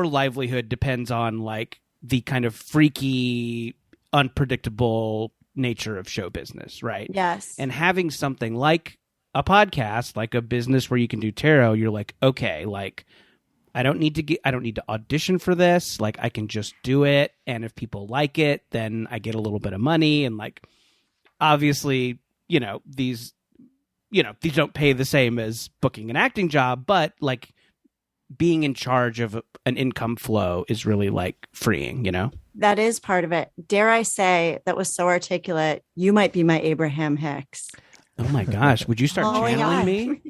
livelihood depends on like the kind of freaky, unpredictable nature of show business, right? Yes. And having something like a podcast, like a business where you can do tarot, you're like, okay, like I don't need to audition for this. Like I can just do it, and if people like it, then I get a little bit of money. And like, obviously, these don't pay the same as booking an acting job, but like being in charge of an income flow is really like freeing, That is part of it. Dare I say, that was so articulate. You might be my Abraham Hicks. Oh my gosh. Would you start channeling me?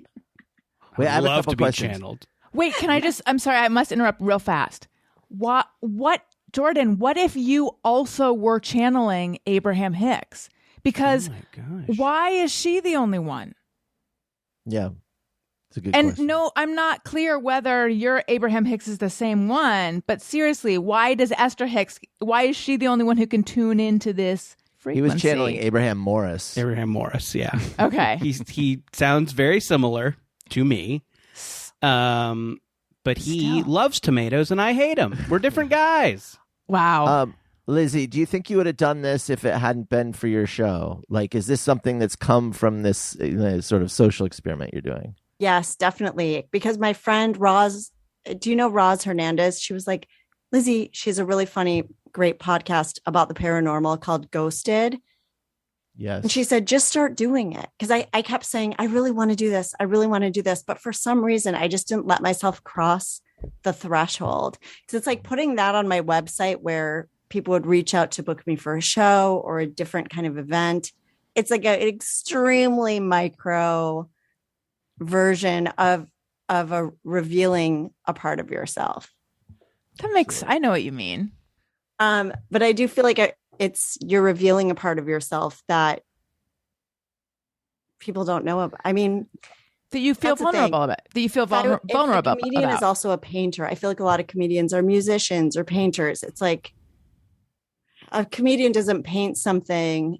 Wait, I have a love couple to be questions. channeled. Wait, can I just, I'm sorry, I must interrupt real fast. What, Jordan, what if you also were channeling Abraham Hicks? Because Oh my gosh. why is she the only one? Yeah. It's a good And question. no, I'm not clear whether your Abraham Hicks is the same one, but seriously, why is she the only one who can tune into this He frequency? was channeling Abraham Morris. Abraham Morris, yeah. Okay. He sounds very similar to me. But he Still. loves tomatoes and I hate him. We're different guys. Wow. Lizzy, do you think you would have done this if it hadn't been for your show? Like, is this something that's come from this sort of social experiment you're doing? Yes, definitely. Because my friend Roz, do you know Roz Hernandez? She was like, Lizzy, she's a really funny, great podcast about the paranormal called Ghosted. Yes. And she said, just start doing it. Because I kept saying, I really want to do this. I really want to do this. But for some reason, I just didn't let myself cross the threshold. Because it's like putting that on my website where people would reach out to book me for a show or a different kind of event. It's like an extremely micro version of a revealing a part of yourself. That makes, I know what you mean. But I do feel like you're revealing a part of yourself that people don't know about. I mean, That you feel That's the thing. vulnerable about. That you feel vulnerable If a comedian about. is also a painter. I feel like a lot of comedians are musicians or painters. It's like a comedian doesn't paint something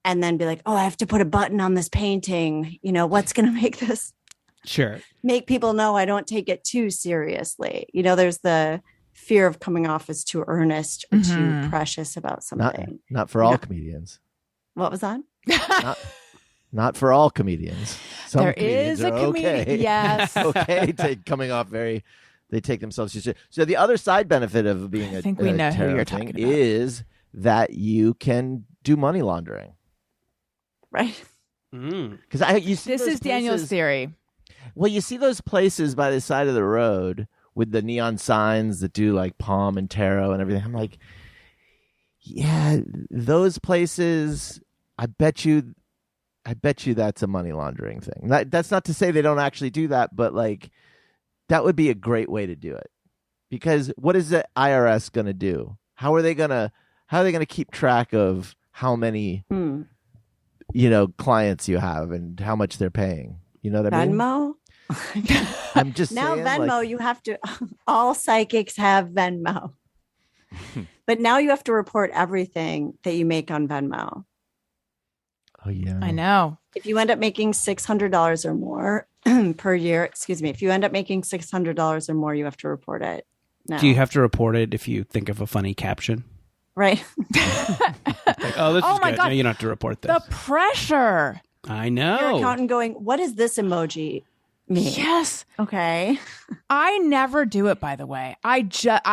and then be like, oh, I have to put a button on this painting. What's going to make this Sure. make people know I don't take it too seriously? There's the fear of coming off as too earnest or too precious about something. Not for all comedians. What was that? Not for all comedians. Some There comedians is a are comedian. okay. Yes. Okay, coming off they take themselves seriously. So the other side benefit of being I think we know who tarot you're thing talking about. is that you can do money laundering. Right. Because you see This those is Daniel's places- theory. Well, you see those places by the side of the road with the neon signs that do like palm and tarot and everything. I'm like, yeah, those places. I bet you that's a money laundering thing. That's not to say they don't actually do that, but like that would be a great way to do it. Because what is the IRS going to do? How are they going How are they going to keep track of how many, clients you have and how much they're paying? You know what I mean? Venmo? I'm just Now saying, Venmo, you have to, all psychics have Venmo. But now you have to report everything that you make on Venmo. Oh, yeah. I know. If you end up making $600 or more per year, if you end up making $600 or more, you have to report it. Now. Do you have to report it if you think of a funny caption? Right. Like, oh, this is my good. God. No, you don't have to report this. The pressure. I know. Your accountant going, what does this emoji mean? Yes. Okay. I never do it, by the way. I just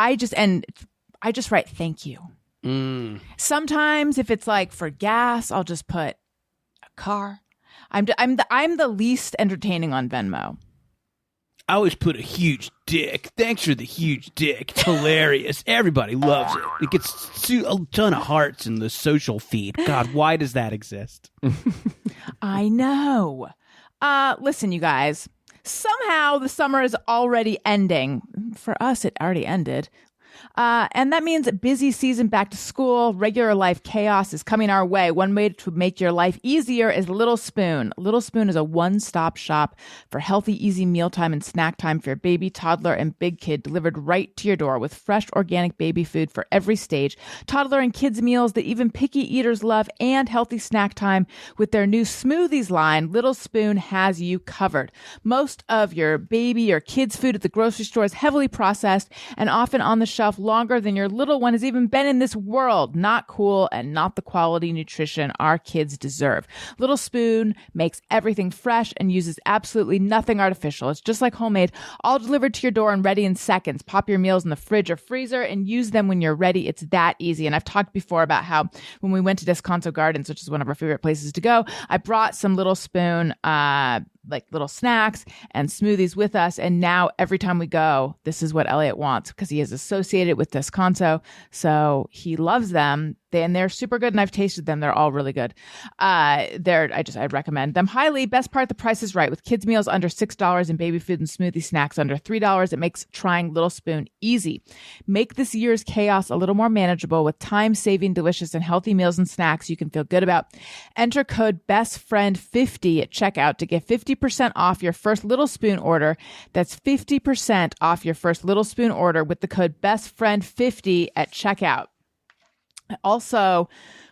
write thank you. Sometimes if it's like for gas, I'll just put a car. I'm the least entertaining on Venmo. I always put a huge dick. Thanks for the huge dick. It's hilarious. Everybody loves it. It gets a ton of hearts in the social feed. God, why does that exist? I know. Listen, you guys. Somehow the summer is already ending. For us, it already ended. And that means a busy season back to school, regular life chaos is coming our way. One way to make your life easier is Little Spoon. Little Spoon is a one-stop shop for healthy, easy mealtime and snack time for your baby, toddler, and big kid delivered right to your door with fresh, organic baby food for every stage, toddler and kids meals that even picky eaters love, and healthy snack time with their new smoothies line. Little Spoon has you covered. Most of your baby or kids' food at the grocery store is heavily processed and often on the shelf longer than your little one has even been in this world. Not cool and not the quality nutrition our kids deserve. Little Spoon makes everything fresh and uses absolutely nothing artificial. It's just like homemade, all delivered to your door and ready in seconds. Pop your meals in the fridge or freezer and use them when you're ready. It's that easy. And I've talked before about how when we went to Descanso Gardens, which is one of our favorite places to go, I brought some Little Spoon like little snacks and smoothies with us. And now every time we go, this is what Elliot wants because he is associated with Descanso. So he loves them. They're super good, and I've tasted them. They're all really good. I'd recommend them highly. Best part, the price is right. With kids' meals under $6 and baby food and smoothie snacks under $3, it makes trying Little Spoon easy. Make this year's chaos a little more manageable with time-saving, delicious, and healthy meals and snacks you can feel good about. Enter code BESTFRIEND50 at checkout to get 50% off your first Little Spoon order. That's 50% off your first Little Spoon order with the code BESTFRIEND50 at checkout. I also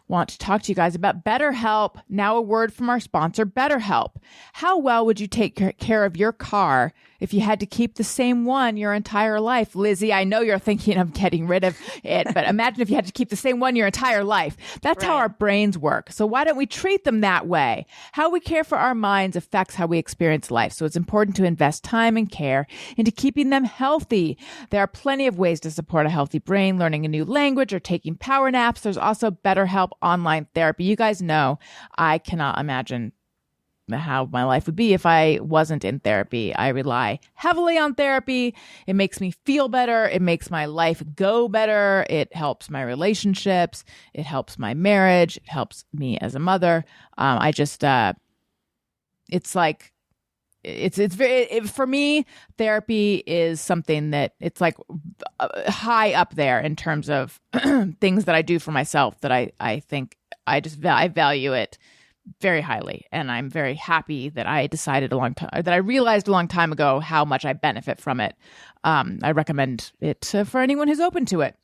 want to talk to you guys about BetterHelp. Now a word from our sponsor, BetterHelp. How well would you take care of your car if you had to keep the same one your entire life? Lizzy, I know you're thinking of getting rid of it, but imagine if you had to keep the same one your entire life. That's how our brains work. So why don't we treat them that way? How we care for our minds affects how we experience life. So it's important to invest time and care into keeping them healthy. There are plenty of ways to support a healthy brain, learning a new language or taking power naps. There's also BetterHelp online therapy. You guys know I cannot imagine how my life would be if I wasn't in therapy. I rely heavily on therapy. It makes me feel better. It makes my life go better. It helps my relationships. It helps my marriage. It helps me as a mother. For me, therapy is something that it's like high up there in terms of things that I do for myself that I think I value it very highly. And I'm very happy that I realized a long time ago how much I benefit from it. I recommend it for anyone who's open to it.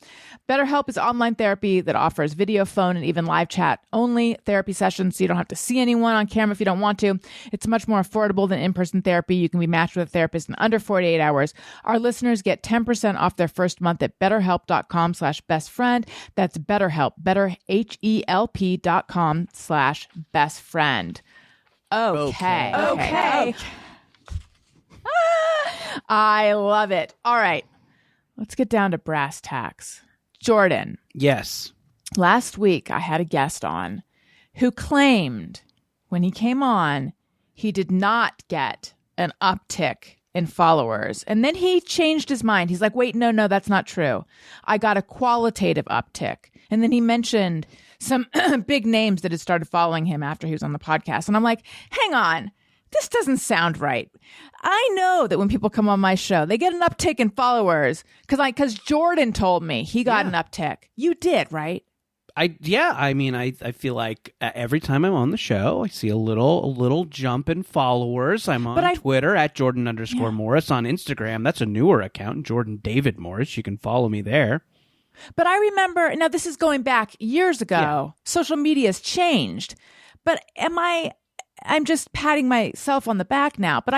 BetterHelp is online therapy that offers video, phone, and even live chat only therapy sessions, so you don't have to see anyone on camera if you don't want to. It's much more affordable than in-person therapy. You can be matched with a therapist in under 48 hours. Our listeners get 10% off their first month at betterhelp.com/bestfriend. That's BetterHelp, betterhelp.com/bestfriend. Okay. I love it. All right. Let's get down to brass tacks. Jordan. Yes. Last week, I had a guest on who claimed when he came on, he did not get an uptick in followers. And then he changed his mind. He's like, wait, no, that's not true. I got a qualitative uptick. And then he mentioned some big names that had started following him after he was on the podcast. And I'm like, hang on. This doesn't sound right. I know that when people come on my show, they get an uptick in followers because Jordan told me he got an uptick. You did, right? I feel like every time I'm on the show, I see a little jump in followers. I'm on Twitter at Jordan_Morris, on Instagram. That's a newer account, Jordan David Morris. You can follow me there. But I remember, now this is going back years ago. Social media has changed. But I'm just patting myself on the back now. But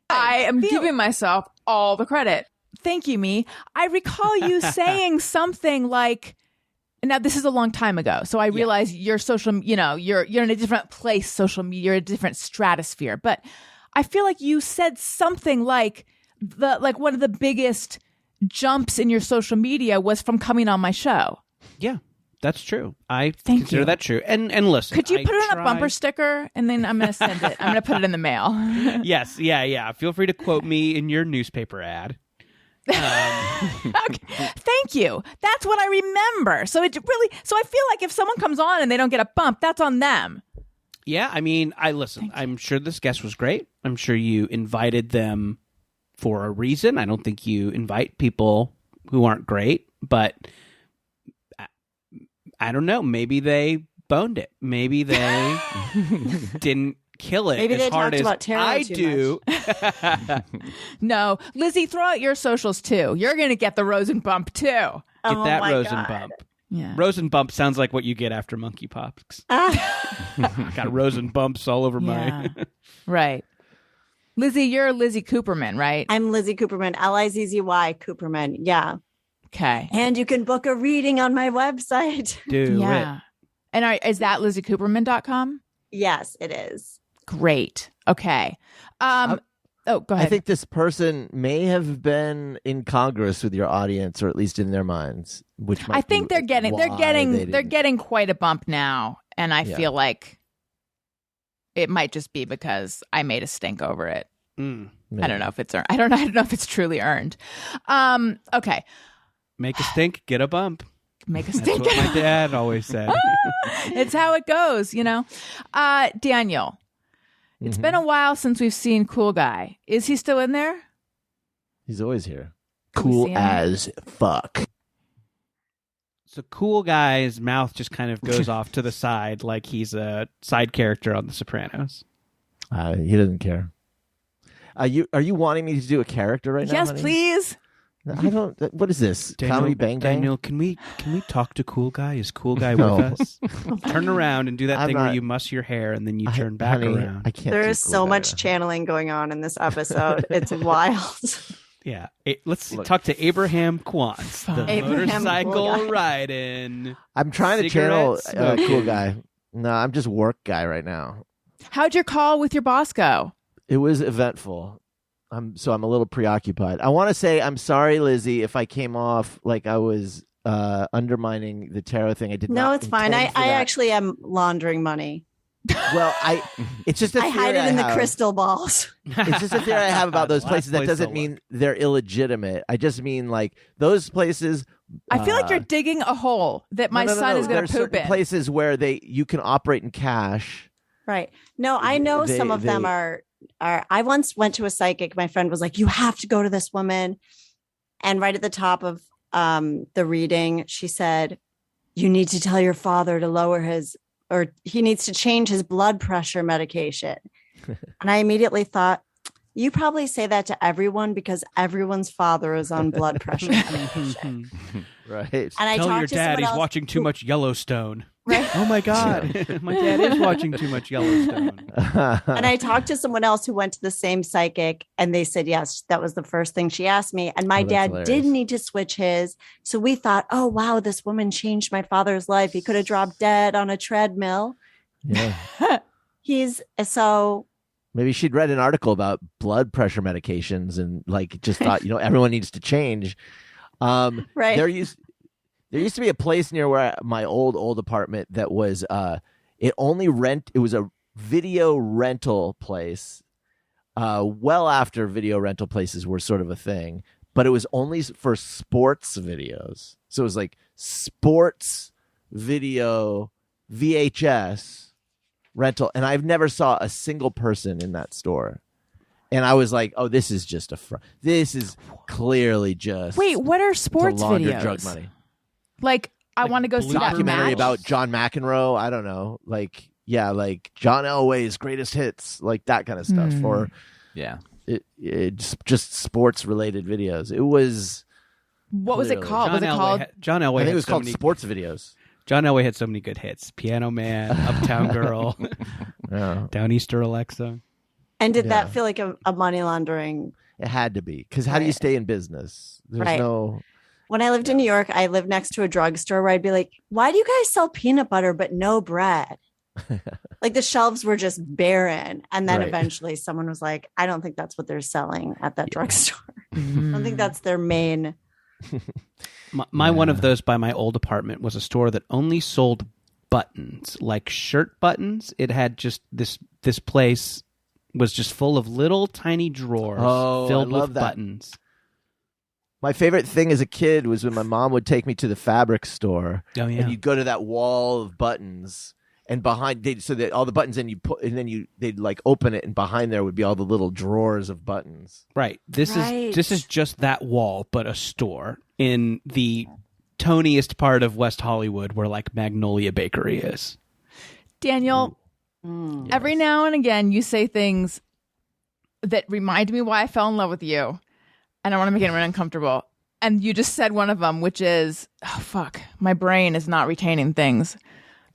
I am giving myself all the credit. Thank you, me. I recall you saying something like, now this is a long time ago, so I realize you're you're in a different place, social media, you're in a different stratosphere. But I feel like you said something like one of the biggest jumps in your social media was from coming on my show. Yeah, that's true. I consider that true. And listen, could you put it on a bumper sticker, and then I'm going to send it. I'm going to put it in the mail. Yes, yeah. Feel free to quote me in your newspaper ad. Okay. Thank you. That's what I remember. So I feel like if someone comes on and they don't get a bump, that's on them. Yeah, I mean, I'm sure this guest was great. I'm sure you invited them for a reason. I don't think you invite people who aren't great, but I don't know. Maybe they boned it. Maybe they didn't kill it. Maybe as they hard talked as about tarot I too do. No, Lizzy, throw out your socials too. You're going to get the Rosen bump too. Get that Rosen God. bump. Yeah. Rosen bump sounds like what you get after monkeypox. Got Rosen bumps all over my. Right. Lizzy, you're Lizzy Cooperman, right? I'm Lizzy Cooperman, Lizzy Cooperman. Yeah. Okay. And you can book a reading on my website. Do yeah. it. And is that LizzyCooperman.com? Yes, it is. Great. Okay. Go ahead. I think this person may have been in Congress with your audience, or at least in their minds. Which I think they're getting quite a bump now, and I feel like it might just be because I made a stink over it. I don't know if it's earned. I don't know if it's truly earned. Okay. Make a stink, get a bump. Make a That's stink. what my dad always said. It's how it goes, Daniel, it's been a while since we've seen Cool Guy. Is he still in there? He's always here. Can we see Cool him? as fuck. So Cool Guy's mouth just kind of goes off to the side like he's a side character on The Sopranos. He doesn't care. Are you wanting me to do a character right now? Yes, honey? please. I don't. What is this? Comedy Bang Bang? Daniel, can we talk to Cool Guy? Is Cool Guy No. with us? Turn around and do that I'm thing not- where you muss your hair and then you turn back honey, around. I can't. There do is Cool so Guy much right channeling going on in this episode. It's wild. Yeah. Let's talk to Abraham Quantz, the Abraham motorcycle Cool Guy. riding. now. I'm trying to channel Cigarette Cool smoking. Guy. No, I'm just work guy right now. How'd your call with your boss go? It was eventful. I'm a little preoccupied. I want to say I'm sorry, Lizzy, if I came off like I was undermining the tarot thing. I did not. No, it's fine. intend for I that. actually am laundering money. Well, it's just a I theory hide it in the have. crystal balls. It's just a theory I have about those Last places. That place doesn't to mean look. they're illegitimate. I just mean like those places. I feel like you're digging a hole that my son is going There's to poop certain in. places where you can operate in cash. Right. No, I know some of them are. I once went to a psychic. My friend was like, "You have to go to this woman," and right at the top of the reading, she said, "You need to tell your father to lower he needs to change his blood pressure medication." And I immediately thought, you probably say that to everyone because everyone's father is on blood pressure medication. Right. And I Tell talked your to dad someone he's else watching too much Yellowstone. Right. Oh my God. My dad is watching too much Yellowstone. And I talked to someone else who went to the same psychic, and they said, yes, that was the first thing she asked me. And my Oh, that's dad hilarious. did need to switch his. So we thought, oh, wow, this woman changed my father's life. He could have dropped dead on a treadmill. Yeah. Maybe she'd read an article about blood pressure medications and like just thought, everyone needs to change. Right. There used to be a place near where my old apartment that was it was a video rental place. Well after video rental places were sort of a thing, but it was only for sports videos. So it was like sports video VHS rental, and I've never saw a single person in that store. And I was like, "Oh, this is just this is clearly just Wait, what are to sports launder videos? drug money." Like I want to go see that documentary match. about John McEnroe. I don't know, like John Elway's greatest hits, like that kind of stuff, or Yeah. just sports related videos. It was What was it Clearly. called? Was it called? John Elway. I think had it was so called many, sports videos. John Elway had so many good hits: Piano Man, Uptown Girl, Yeah, Downeaster Alexa. And did Yeah. that feel like a money laundering? it had to be, because how do you Right. stay in business? There's Right. no. When I lived in New York, I lived next to a drugstore where I'd be like, why do you guys sell peanut butter but no bread? Like the shelves were just barren. And then Right. eventually someone was like, I don't think that's what they're selling at that drugstore. I Mm. don't think that's their main. My one of those by my old apartment was a store that only sold buttons, like shirt buttons. It had just this place was just full of little tiny drawers Oh, filled I love with that. buttons. My favorite thing as a kid was when my mom would take me to the fabric store, Oh yeah. and you'd go to that wall of buttons, and behind so that all the buttons, and you put, and then they'd like open it, and behind there would be all the little drawers of buttons. Right. This Right. is just that wall, but a store in the toniest part of West Hollywood where like Magnolia Bakery is. Daniel, every now and again you say things that remind me why I fell in love with you. And I want to make anyone uncomfortable. And you just said one of them, which is, oh, fuck, my brain is not retaining things.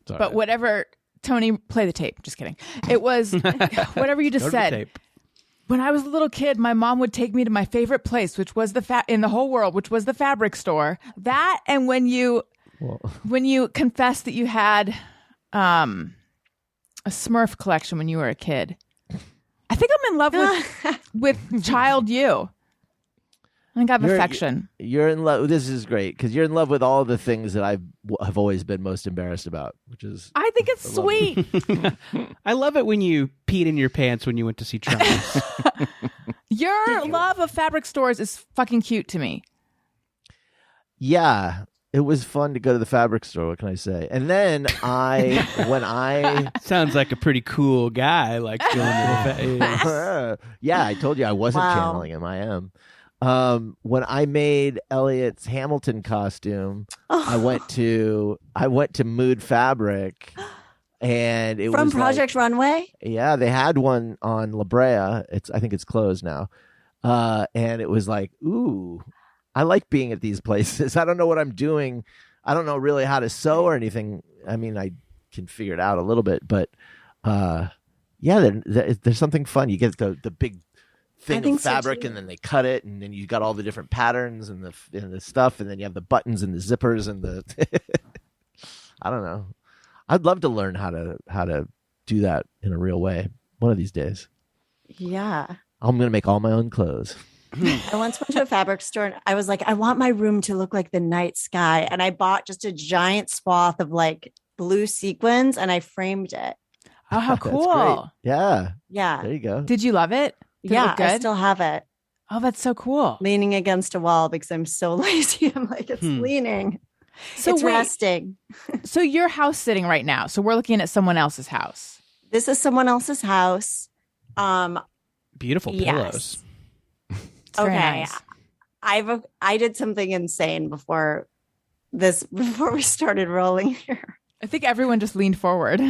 But whatever, Tony, play the tape. Just kidding. It was whatever you just Go to the said. tape. When I was a little kid, my mom would take me to my favorite place, which was in the whole world, which was the fabric store. That, and when you confessed that you had a Smurf collection when you were a kid. I think I'm in love with child you. I think I have affection. You're in love. This is great because you're in love with all the things that I have always been most embarrassed about, which is I think it's sweet. I love it when you peed in your pants when you went to see Charles. Your love of fabric stores is fucking cute to me. yeah. It was fun to go to the fabric store. What can I say? And then when I Sounds like a pretty cool guy, like going to the yeah, I told you I wasn't Wow. channeling him. I am. When I made Elliot's Hamilton costume, I went to Mood Fabric, and it From was Project Runway? yeah, they had one on La Brea. I think it's closed now. And it was like, ooh, I like being at these places. I don't know what I'm doing. I don't know really how to sew or anything. I mean, I can figure it out a little bit, but yeah, there's something fun. You get the big thing think of so, fabric, too. and then they cut it, and then you got all the different patterns and the stuff, and then you have the buttons and the zippers and the. I don't know. I'd love to learn how to do that in a real way one of these days. Yeah. I'm gonna make all my own clothes. I once went to a fabric store and I was like, I want my room to look like the night sky. And I bought just a giant swath of like blue sequins and I framed it. Oh, how That's great. cool. Yeah, Yeah. there you go. Did you love it? Did it Yeah. look good? I still have it Oh, that's so cool. leaning against a wall because I'm so lazy. I'm like, it's leaning. So It's wait, resting. so you're house sitting right now. So we're looking at someone else's house. This is someone else's house. Beautiful Yes. pillows. It's very Okay. nice. I did something insane before we started rolling here. I think everyone just leaned forward.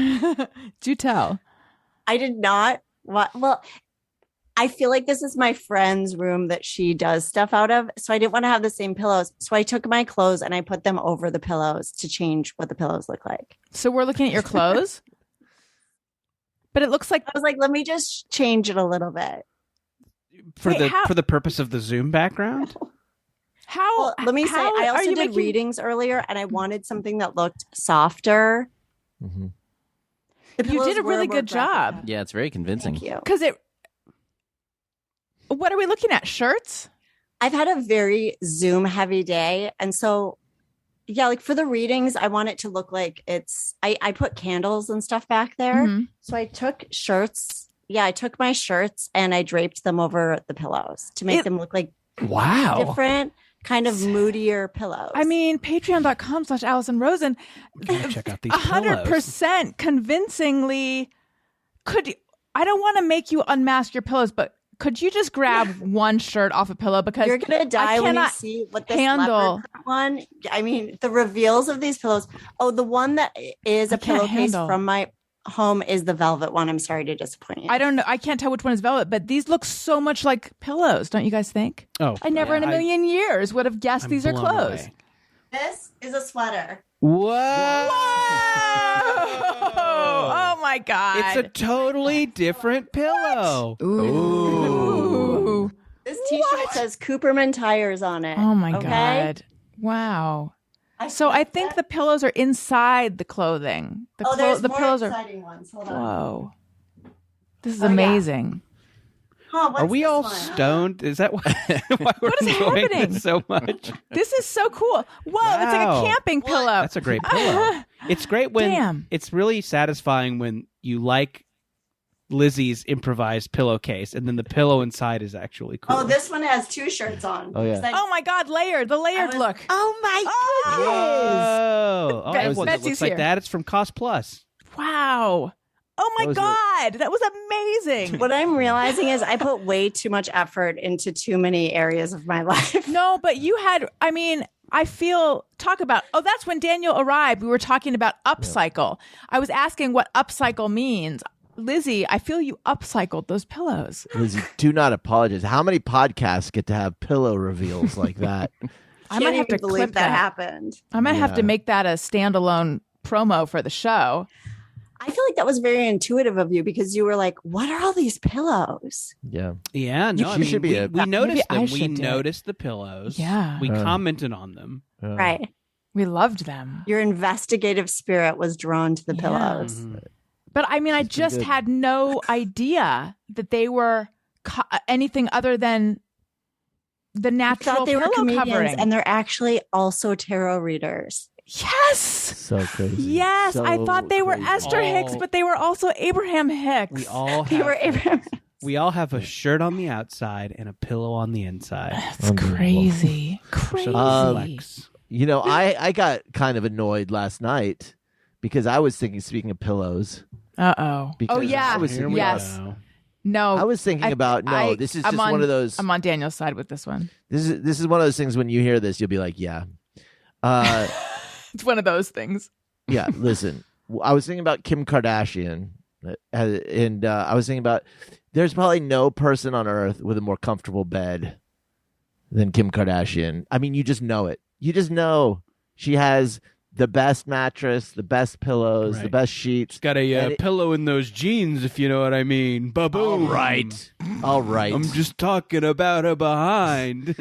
Do tell. I did not. Well, I feel like this is my friend's room that she does stuff out of. So I didn't want to have the same pillows. So I took my clothes and I put them over the pillows to change what the pillows look like. So we're looking at your clothes, but it looks like I was like, let me just change it a little bit. For Wait, how- for the purpose of the Zoom background? how. Well, let me say, how I are also you did making- readings earlier and I wanted something that looked softer. Mm-hmm. The You pillows did a were really more good job. graphic. Yeah, it's very convincing. Thank you. Because it. What are we looking at? Shirts? I've had a very Zoom heavy day. And so, yeah, like for the readings, I want it to look like I put candles and stuff back there. Mhm. So I took shirts. Yeah, I took my shirts and I draped them over the pillows to make them look like Wow. different, kind of moodier pillows. I mean, patreon.com/Allison Rosen. Check out these pillows. 100% convincingly I don't want to make you unmask your pillows, but could you just grab one shirt off a pillow? Because You're gonna die when you cannot see what this handle- leopard print one. I mean, the reveals of these pillows. Oh, the one that is I a can't pillowcase handle. from my home is the velvet one. I'm sorry to disappoint you. I don't know. I can't tell which one is velvet, but these look so much like pillows. Don't you guys think? Oh, I never in a million years would have guessed I'm these are blown clothes. away. This is a sweater. Whoa! Oh my God. It's a totally different pillow. Ooh. This T-shirt says Cooperman tires on it. Oh my okay? God. Wow. So I think the pillows are inside the clothing. There's the more pillows are. exciting ones. Hold on. Whoa. This is Oh, yeah. amazing. Huh, what's Are we this all one? stoned? Is that why we're What is enjoying happening? this so much? This is so cool. Whoa, it's like Wow. a camping pillow. That's a great pillow. It's great when Damn. it's really satisfying when you like Lizzie's improvised pillowcase and then the pillow inside is actually cool. Oh, this one has two shirts on. Oh, yeah. Oh my God, layered. The layered look. Oh my Whoa. Oh, I have one that Betsy's looks like here. that. It's from Cost Plus. Wow. Oh my That was God. That was amazing. What I'm realizing is I put way too much effort into too many areas of my life. No, but you had, I mean, I feel, talk about, that's when Daniel arrived. We were talking about upcycle. I was asking what upcycle means. Lizzie, I feel you upcycled those pillows. Lizzie, do not apologize. How many podcasts get to have pillow reveals like that? I might have to believe clip that that. happened. I might have to Yeah. make that a standalone promo for the show. I feel like that was very intuitive of you because you were like, "What are all these pillows?" Yeah. Yeah, no, You I mean, should be we, a- we noticed I them. We should do it. noticed the pillows. Yeah. We commented on them. Right. We loved them. Your investigative spirit was drawn to the Yeah. pillows. Mhm. But I mean, I It's been just good. had no idea that they were anything other than the I natural thought they were pillow comedians, covering. and they're actually also tarot readers. Yes. So crazy. Yes, I So thought they were crazy. Esther Hicks, but they were also Abraham Hicks. We all They were have Abraham. we all have a shirt on the outside and a pillow on the inside. That's Unbelievable. crazy. Crazy. So flex. You know, I got kind of annoyed last night because I was thinking, speaking of pillows, Uh-oh. Because Oh, yeah. I was Here we Yes. go. No. I was thinking about this is I'm just one of those. I'm on Daniel's side with this one. This is one of those things when you hear this, you'll be like, yeah, It's one of those things. yeah. Listen, I was thinking about Kim Kardashian, and I was thinking about there's probably no person on earth with a more comfortable bed than Kim Kardashian. I mean, you just know it. You just know she has the best mattress, the best pillows, the Right. best sheets. Got a And it- pillow in those jeans, if you know what I mean. Ba-boom. All right. I'm just talking about a behind.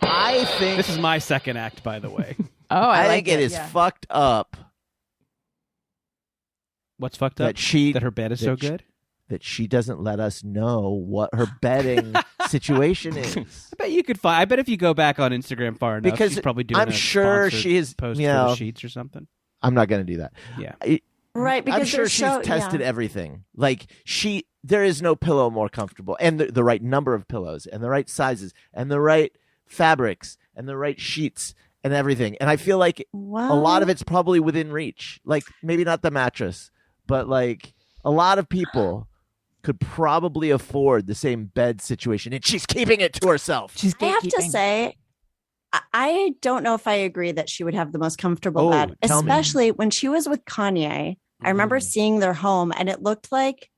I think This is my second act, by the way. Oh, I, I like think it is yeah. fucked up What's fucked up? that Her bed is that so she- good? that she doesn't let us know what her bedding situation is. I bet you could find. I bet if you go back on Instagram far enough, Because she's probably doing. I'm a sure sponsored she is, post you for know- the sheets or something. I'm not going to do that. Yeah. Right, because I'm sure they're she's so, tested yeah. everything. Like there is no pillow more comfortable, and the right number of pillows, and the right sizes, and the right fabrics, and the right sheets, and everything. And I feel like a lot of it's probably within reach. Like maybe not the mattress, but like a lot of people could probably afford the same bed situation, and she's keeping it to herself. She's I have to gatekeeping. say, I don't know if I agree that she would have the most comfortable Oh, bed, tell me. especially when she was with Kanye. I remember seeing their home, and it looked like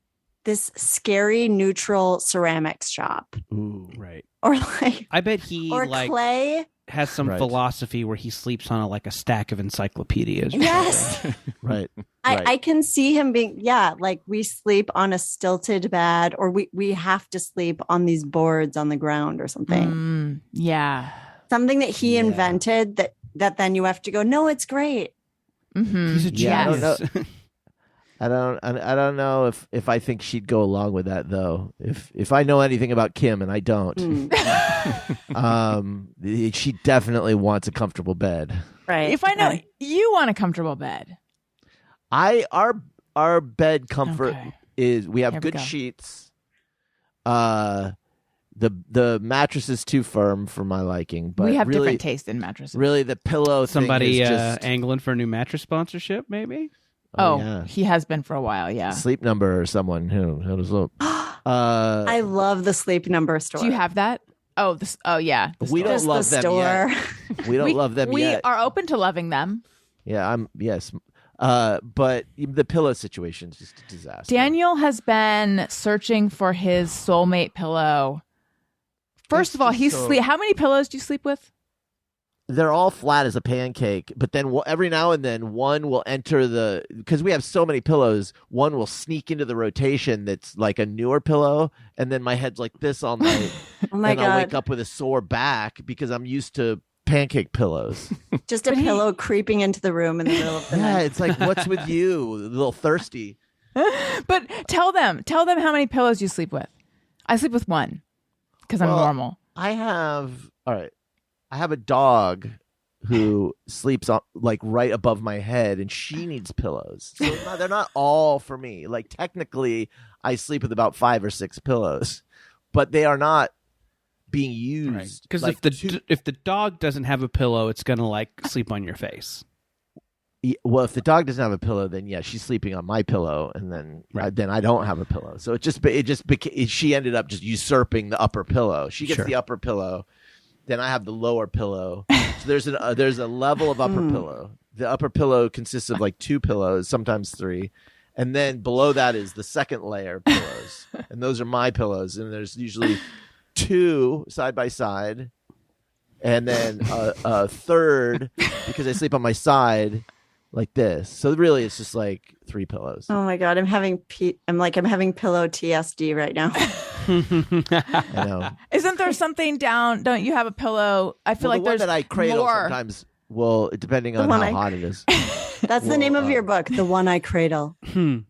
this scary neutral ceramics shop, Ooh. Right. or like, I bet he or like clay. has some Right. philosophy where he sleeps on a stack of encyclopedias. or Yes, Right. I can see him being, like we sleep on a stilted bed, or we have to sleep on these boards on the ground or something. Yeah. Something that he Yeah. invented that then you have to go, no, it's great. Mm-hmm. He's a Yeah, I don't genius. I don't know if I think she'd go along with that though. If I know anything about Kim, and I don't, she definitely wants a comfortable bed. Right. If I know you want a comfortable bed. Our bed comfort Okay. is we have Here we good go. sheets. The mattress is too firm for my liking, but we have really, different taste in mattresses. really the pillow Somebody thing is just angling for a new mattress sponsorship, maybe? Oh, yeah. he has been for a while, yeah. Sleep Number or someone who knows. I love the Sleep Number store. Do you have that? Oh, this. Oh, yeah. the We store. don't Just love the them store. yet. We don't love them we yet. are open to loving them. Yeah, yes. But the pillow situation is just a disaster. Daniel has been searching for his soulmate pillow. First of all, how many pillows do you sleep with? They're all flat as a pancake, but then every now and then one will enter because we have so many pillows, one will sneak into the rotation that's like a newer pillow, and then my head's like this all night. Oh my and God. I'll wake up with a sore back because I'm used to pancake pillows. Just a pillow creeping into the room in the middle of the Yeah, night. it's like, what's with you? A little thirsty. But tell them how many pillows you sleep with. I sleep with one because I'm normal. I have a dog who sleeps on, like right above my head, and she needs pillows. So they're not all for me. Like technically, I sleep with about 5 or 6 pillows, but they are not being used. Because like, if the dog doesn't have a pillow, it's gonna like sleep on your face. well, if the dog doesn't have a pillow, then yeah, she's sleeping on my pillow, and then then I don't have a pillow. So she ended up just usurping the upper pillow. She gets the upper pillow. Then I have the lower pillow. So there's a level of upper pillow. The upper pillow consists of like 2 pillows, sometimes 3. And then below that is the second layer of pillows. And those are my pillows. And there's usually 2 side by side. And then a third, because I sleep on my side like this. So really it's just like 3 pillows. Oh my God, I'm having pillow TSD right now. I know. Isn't there something down? Don't you have a pillow? I feel Well, like the one there's that I cradle more. sometimes. Well, depending on one how I- hot it is. That's the name of your book, The One I Cradle. And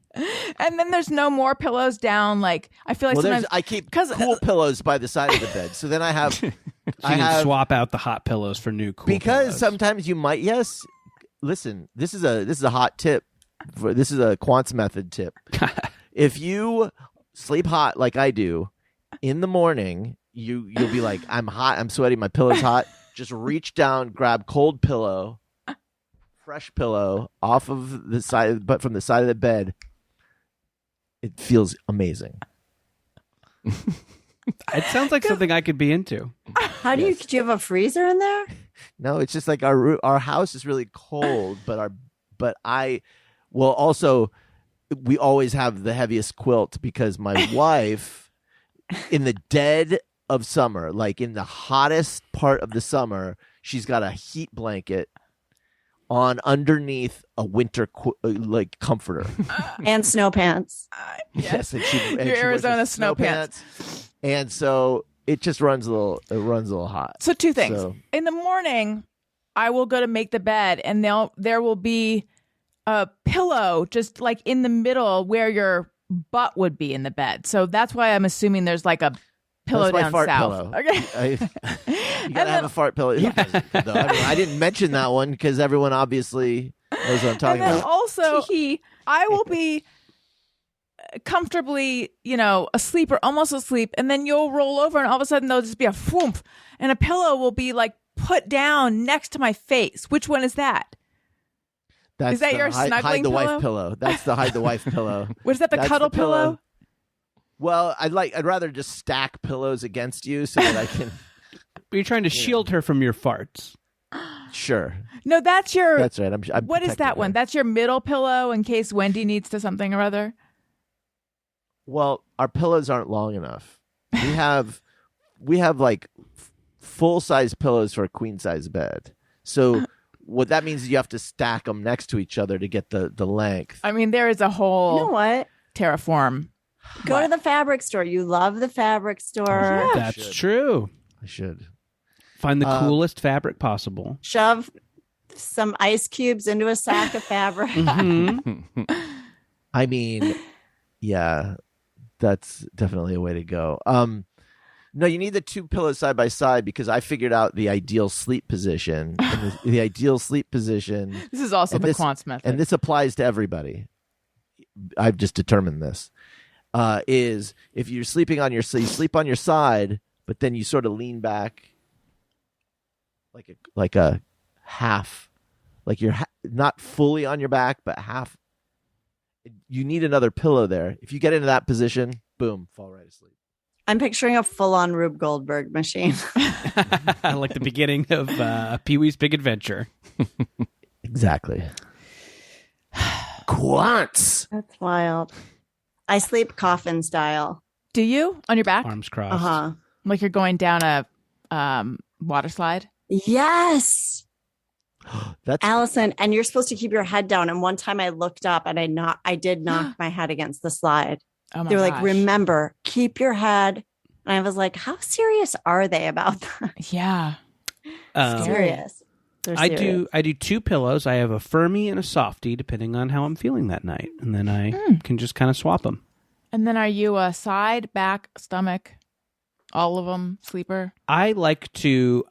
then there's no more pillows down. Like I feel like sometimes I keep 'cause- cool pillows by the side of the bed. So then I have, So you can swap out the hot pillows for new cool because pillows. sometimes you might. Yes, listen. This is a hot tip. This is a Quantz method tip. If you sleep hot like I do, in the morning you'll be like, I'm hot. I'm sweaty. My pillow's hot. Just reach down, grab cold pillow, fresh pillow off of the side, but from the side of the bed. It feels amazing. It sounds like something I could be into. How do you have a freezer in there? No, it's just like our house is really cold, but I will also, we always have the heaviest quilt because my wife, in the dead of summer, like in the hottest part of the summer, she's got a heat blanket on underneath a winter like comforter. And snow pants. Yes, and she Your wears Arizona her snow pants. and so it just runs a little hot. So 2 things. So- In the morning, I will go to make the bed, and there will be a pillow just like in the middle where your butt would be in the bed. So that's why I'm assuming there's like a pillow That's my down fart south. pillow. Okay. You gotta have a fart pillow. Who doesn't, though? I mean, I didn't mention that one because everyone obviously knows what I'm talking And then about. also, I will be comfortably, asleep or almost asleep, and then you'll roll over, and all of a sudden there'll just be a whoomp, and a pillow will be like put down next to my face. Which one is that? That's is that the your hide snuggling the pillow? wife pillow? That's the hide the wife pillow. Was that the That's cuddle the pillow. pillow? Well, I'd rather just stack pillows against you so that I can. You're trying to shield her from your farts. Sure, No, that's your. that's right. I'm what is protecting that one? her. That's your middle pillow in case Wendy needs to something or other. Well, our pillows aren't long enough. We have like full size pillows for a queen size bed. So what that means is you have to stack them next to each other to get the length. I mean, there is a whole You know what? terraform. Go to the fabric store. You love the fabric store. That's should. true. I should. Find the coolest fabric possible. Shove some ice cubes into a sack of fabric. I mean, yeah, that's definitely a way to go. No, you need the 2 pillows side by side because I figured out the ideal sleep position. And the ideal sleep position, This is also And the this- Quantz method. and this applies to everybody. I've just determined this. Is if you're sleeping on you sleep on your side, but then you sort of lean back like a half, like you're not fully on your back, but half. You need another pillow there. If you get into that position, boom, fall right asleep. I'm picturing a full-on Rube Goldberg machine. Like the beginning of Pee-wee's Big Adventure. Exactly. Quantz. That's wild. I sleep coffin style. Do you? On your back? Arms crossed. Uh-huh. Like you're going down a water slide? Yes. That's Allison, and you're supposed to keep your head down. And one time I looked up and I did knock my head against the slide. Oh my They were gosh. like, remember, keep your head. And I was like, how serious are they about that? Yeah. Serious. They're serious. I do 2 pillows. I have a firmie and a softie, depending on how I'm feeling that night, and then I can just kind of swap them. And then are you a side, back, stomach, all of them, sleeper? I like to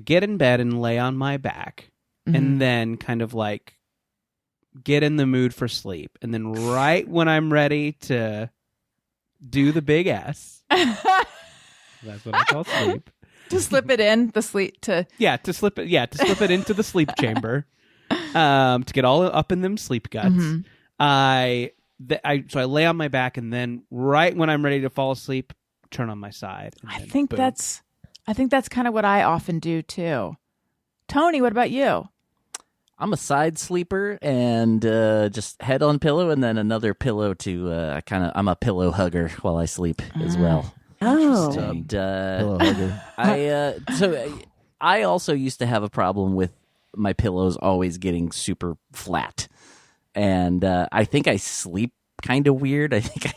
get in bed and lay on my back, and then kind of like get in the mood for sleep, and then right when I'm ready to do the big S, that's what I call sleep. To slip it in, the sleep to... To slip it into the sleep chamber, to get all up in them sleep guts. Mm-hmm. So I lay on my back, and then right when I'm ready to fall asleep, turn on my side. And I then think boom. that's kind of what I often do too. Tony, what about you? I'm a side sleeper and just head on pillow and then another pillow to I'm a pillow hugger while I sleep as well. Oh. And pillow hugger. I also used to have a problem with my pillows always getting super flat. And I think I sleep kind of weird. I think I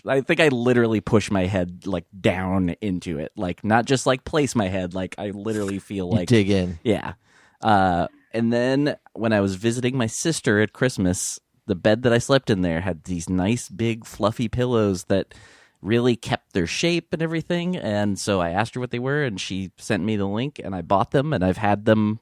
I think I literally push my head like down into it. Like not just like place my head, like I literally feel You like dig in. Yeah. And then when I was visiting my sister at Christmas, the bed that I slept in there had these nice big fluffy pillows that really kept their shape and everything. And so I asked her what they were, and she sent me the link, and I bought them, and I've had them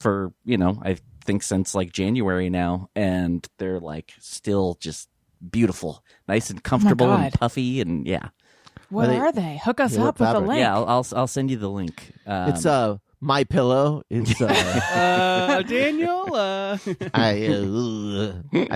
for, I think since like January now, and they're like still just beautiful, nice and comfortable and God. puffy, and yeah. What are they? Hook us up with a fabric? link. Yeah, I'll send you the link. It's My Pillow. It's Daniel, I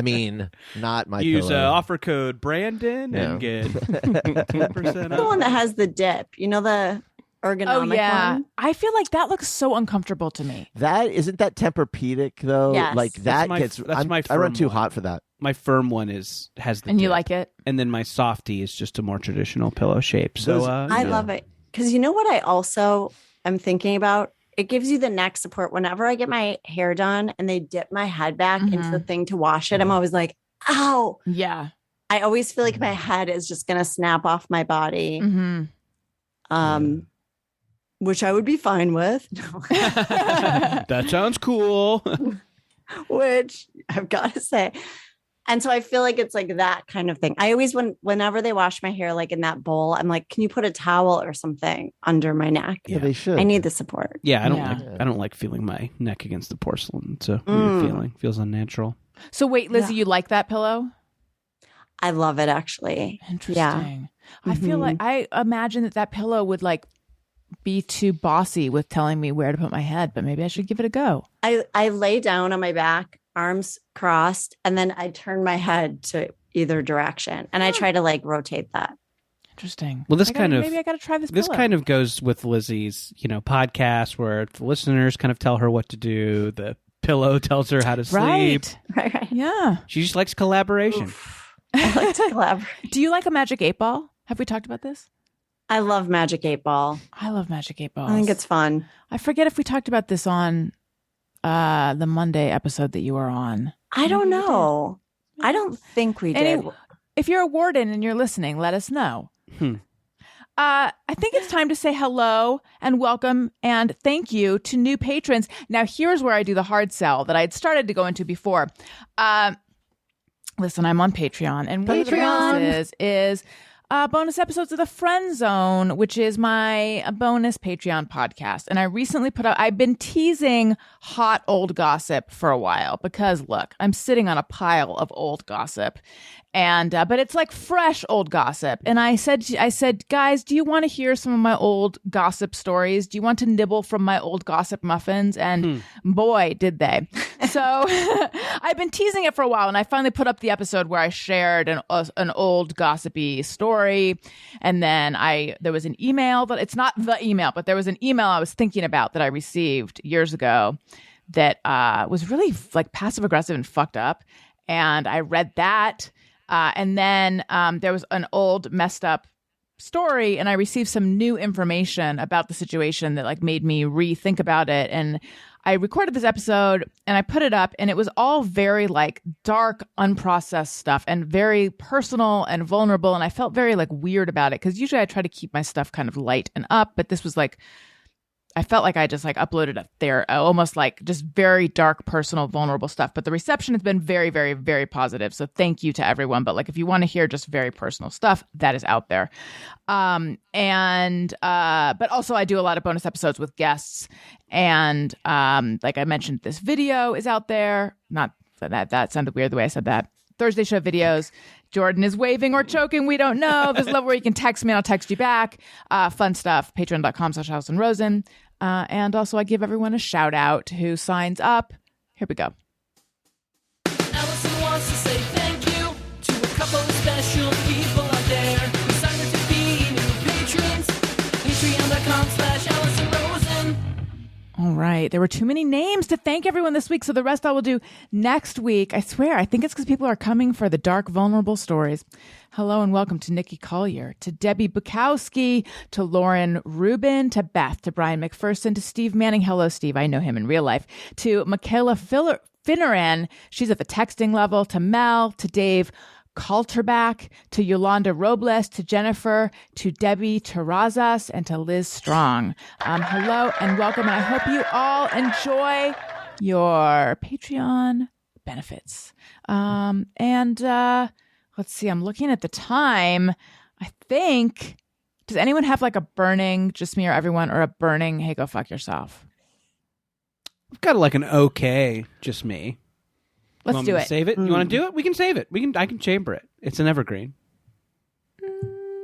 mean, not My use Pillow. offer code Brandon and get 10% The one that has the dip, the ergonomic Oh yeah, one. I feel like that looks so uncomfortable to me. That isn't that Tempur-Pedic though. Yes. Like that That's my I run firm too one. hot for that. My firm one has the And you dip. like it? And then my softie is just a more traditional pillow shape. So Those- I love it. Because you know what I also am thinking about? It gives you the neck support. Whenever I get my hair done and they dip my head back into the thing to wash it, I'm always like, ow. Yeah. I always feel like my head is just going to snap off my body, Mm-hmm. which I would be fine with. that sounds cool. Which I've got to say. And so I feel like it's like that kind of thing. I always, whenever they wash my hair, like in that bowl, I'm like, can you put a towel or something under my neck? Yeah, they should. I need the support. Yeah, Yeah. I don't like feeling my neck against the porcelain. It's a weird feeling. Feels unnatural. So wait, Lizzy, you like that pillow? I love it, actually. Interesting. I feel like I imagine that pillow would like be too bossy with telling me where to put my head, but maybe I should give it a go. I lay down on my back, arms crossed, and then I turn my head to either direction. And I try to like rotate that. Interesting. Well, maybe I got to try this. This pillow. kind of goes with Lizzie's, podcast where the listeners kind of tell her what to do. The pillow tells her how to sleep. Right. Yeah. She just likes collaboration. I like to collaborate. Do you like a Magic 8 Ball? Have we talked about this? I love Magic 8 Ball. I love Magic 8 Balls. I think it's fun. I forget if we talked about this on the Monday episode that you were on. I don't know. I don't think we did. If you're a warden and you're listening, let us know. I think it's time to say hello and welcome and thank you to new patrons. Now, here's where I do the hard sell that I had started to go into before. Listen, I'm on Patreon, and one of the bonuses is bonus episodes of The Friend Zone, which is my bonus Patreon podcast. And I recently I've been teasing hot old gossip for a while because, look, I'm sitting on a pile of old gossip. And but it's like fresh old gossip. And I said, guys, do you want to hear some of my old gossip stories? Do you want to nibble from my old gossip muffins? And boy, did they. So I've been teasing it for a while, and I finally put up the episode where I shared an old gossipy story. And then there was an email that it's not the email, but there was an email I was thinking about that I received years ago that was really like passive aggressive and fucked up. And I read that. And then there was an old messed up story, and I received some new information about the situation that like made me rethink about it. And I recorded this episode and I put it up, and it was all very like dark, unprocessed stuff and very personal and vulnerable. And I felt very like weird about it because usually I try to keep my stuff kind of light and up, but this was like, I felt like I just like uploaded up there, almost like just very dark, personal, vulnerable stuff. But the reception has been very, very, very positive. So thank you to everyone. But like, if you want to hear just very personal stuff, that is out there. But also I do a lot of bonus episodes with guests. And like I mentioned, this video is out there. Not that sounded weird the way I said that. Thursday show videos. Jordan is waving or choking. We don't know. There's a level where you can text me and I'll text you back. Fun stuff. Patreon.com/Allison and also I give everyone a shout out who signs up. Here we go. Allison wants to say thank you to a couple of special people out there who signed up to be new patrons. Patreon.com/Allison Rosen. All right. There were too many names to thank everyone this week, so the rest I will do next week. I swear, I think it's because people are coming for the dark, vulnerable stories. Hello and welcome to Nikki Collier, to Debbie Bukowski, to Lauren Rubin, to Beth, to Brian McPherson, to Steve Manning. Hello, Steve. I know him in real life. To Michaela Finneran. She's at the texting level. To Mel, to Dave Kalterback, to Yolanda Robles, to Jennifer, to Debbie Terrazas, and to Liz Strong. Hello and welcome, and I hope you all enjoy your Patreon benefits. Let's see, I'm looking at the time. I think, does anyone have like a burning, just me or everyone, or a burning, hey, go fuck yourself? I've got like an okay, just me. Let's do it. Save it? You want to do it? We can save it. I can chamber it. It's an evergreen.